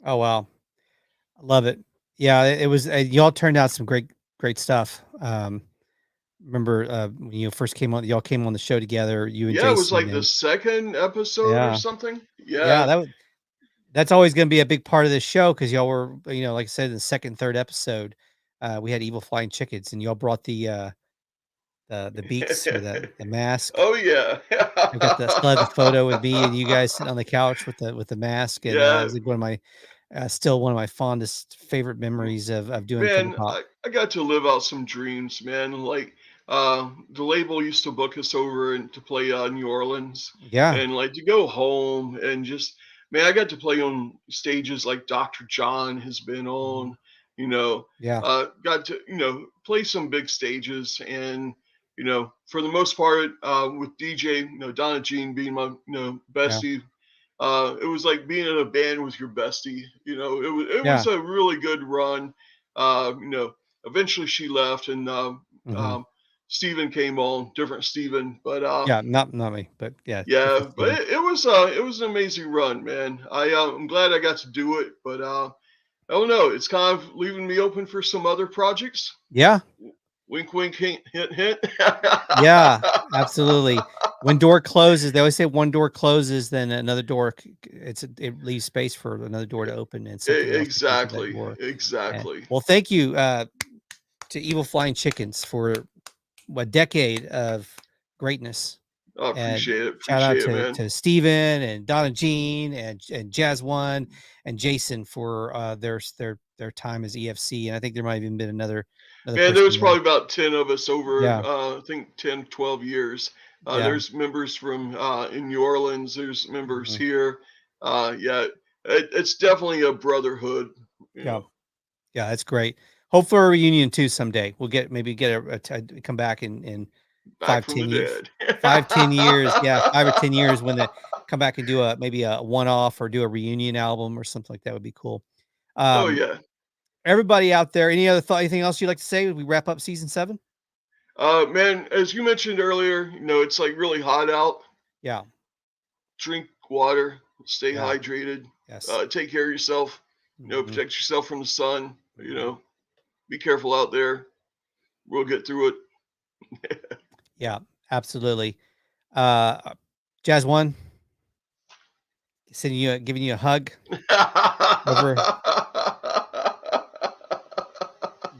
Oh, wow. I love it. Yeah, it was y'all turned out some great stuff. Remember, when you first came on y'all came on the show together, you and Yeah, it was Jason, like the and second episode or yeah. something. Yeah, Yeah. that's always gonna be a big part of this show because y'all were, like I said, in the second, third episode, we had Evil Flying Chickens, and y'all brought the beats with the mask. Oh yeah. I've got the still have the photo with me and you guys sitting on the couch with the mask, and, it Yeah. was like one of my still one of my fondest favorite memories of doing Funny Man, Pop. I got to live out some dreams, man. Like, the label used to book us over and to play New Orleans, Yeah, and like to go home and just, man, I got to play on stages like Dr. John has been mhm, on. yeah, Got to play some big stages, and for the most part, with DJ, Donna Jean being my yeah, bestie. It was like being in a band with your bestie. It was yeah, a really good run. Eventually she left, and mhm, Steven came on, different Steven, but yeah, not me, but yeah, yeah, different but Steven. it was an amazing run, man. I'm glad I got to do it, but I don't know. It's kind of leaving me open for some other projects. Yeah, Wink, wink, hint, hint, hint. yeah, absolutely. When door closes, they always say one door closes, then another door it leaves space for another door to open and something else to come through that Exactly, door. exactly. Well, thank you, to Evil Flying Chickens for a decade of greatness. I And appreciate it. shout out Appreciate it, to man. Steven and Donna Jean and Jazz One and Jason for their time as EFC. And I think there might have even been another Man, there person was there. probably about 10 of us over, Yeah, I think 10, 12 years. yeah, There's members from in New Orleans, there's members mhm, here. Yeah, it's definitely a brotherhood, you yeah, know. yeah. That's great. Hope for a reunion too someday. We'll maybe get come back in Back five, from the 10 years, dead. 5, 10 years. Yeah, 5 or 10 years when they come back and do maybe a one off or do a reunion album or something like that would be cool. Oh, Um, yeah. Everybody out there, any other thought? Anything else you'd like to say? As we wrap up season 7? Man, as you mentioned earlier, it's like really hot out. Yeah, Drink water, stay yeah, hydrated, yes, take care of yourself, hmm protect yourself from the sun, hmm be careful out there. We'll get through it. yeah, absolutely. Uh, Jazz One, giving you a hug over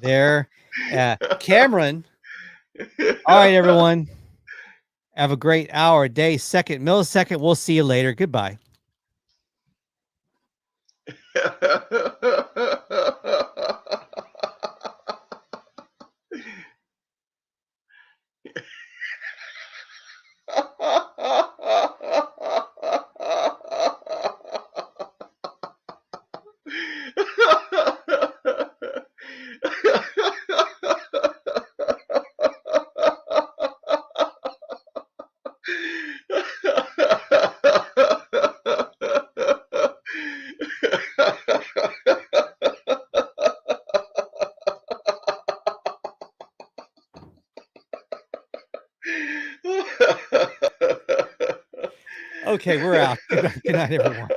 there. Cameron. All right, everyone. Have a great hour, day, second, millisecond. We'll see you later. Goodbye. Okay, we're out. Good night, everyone.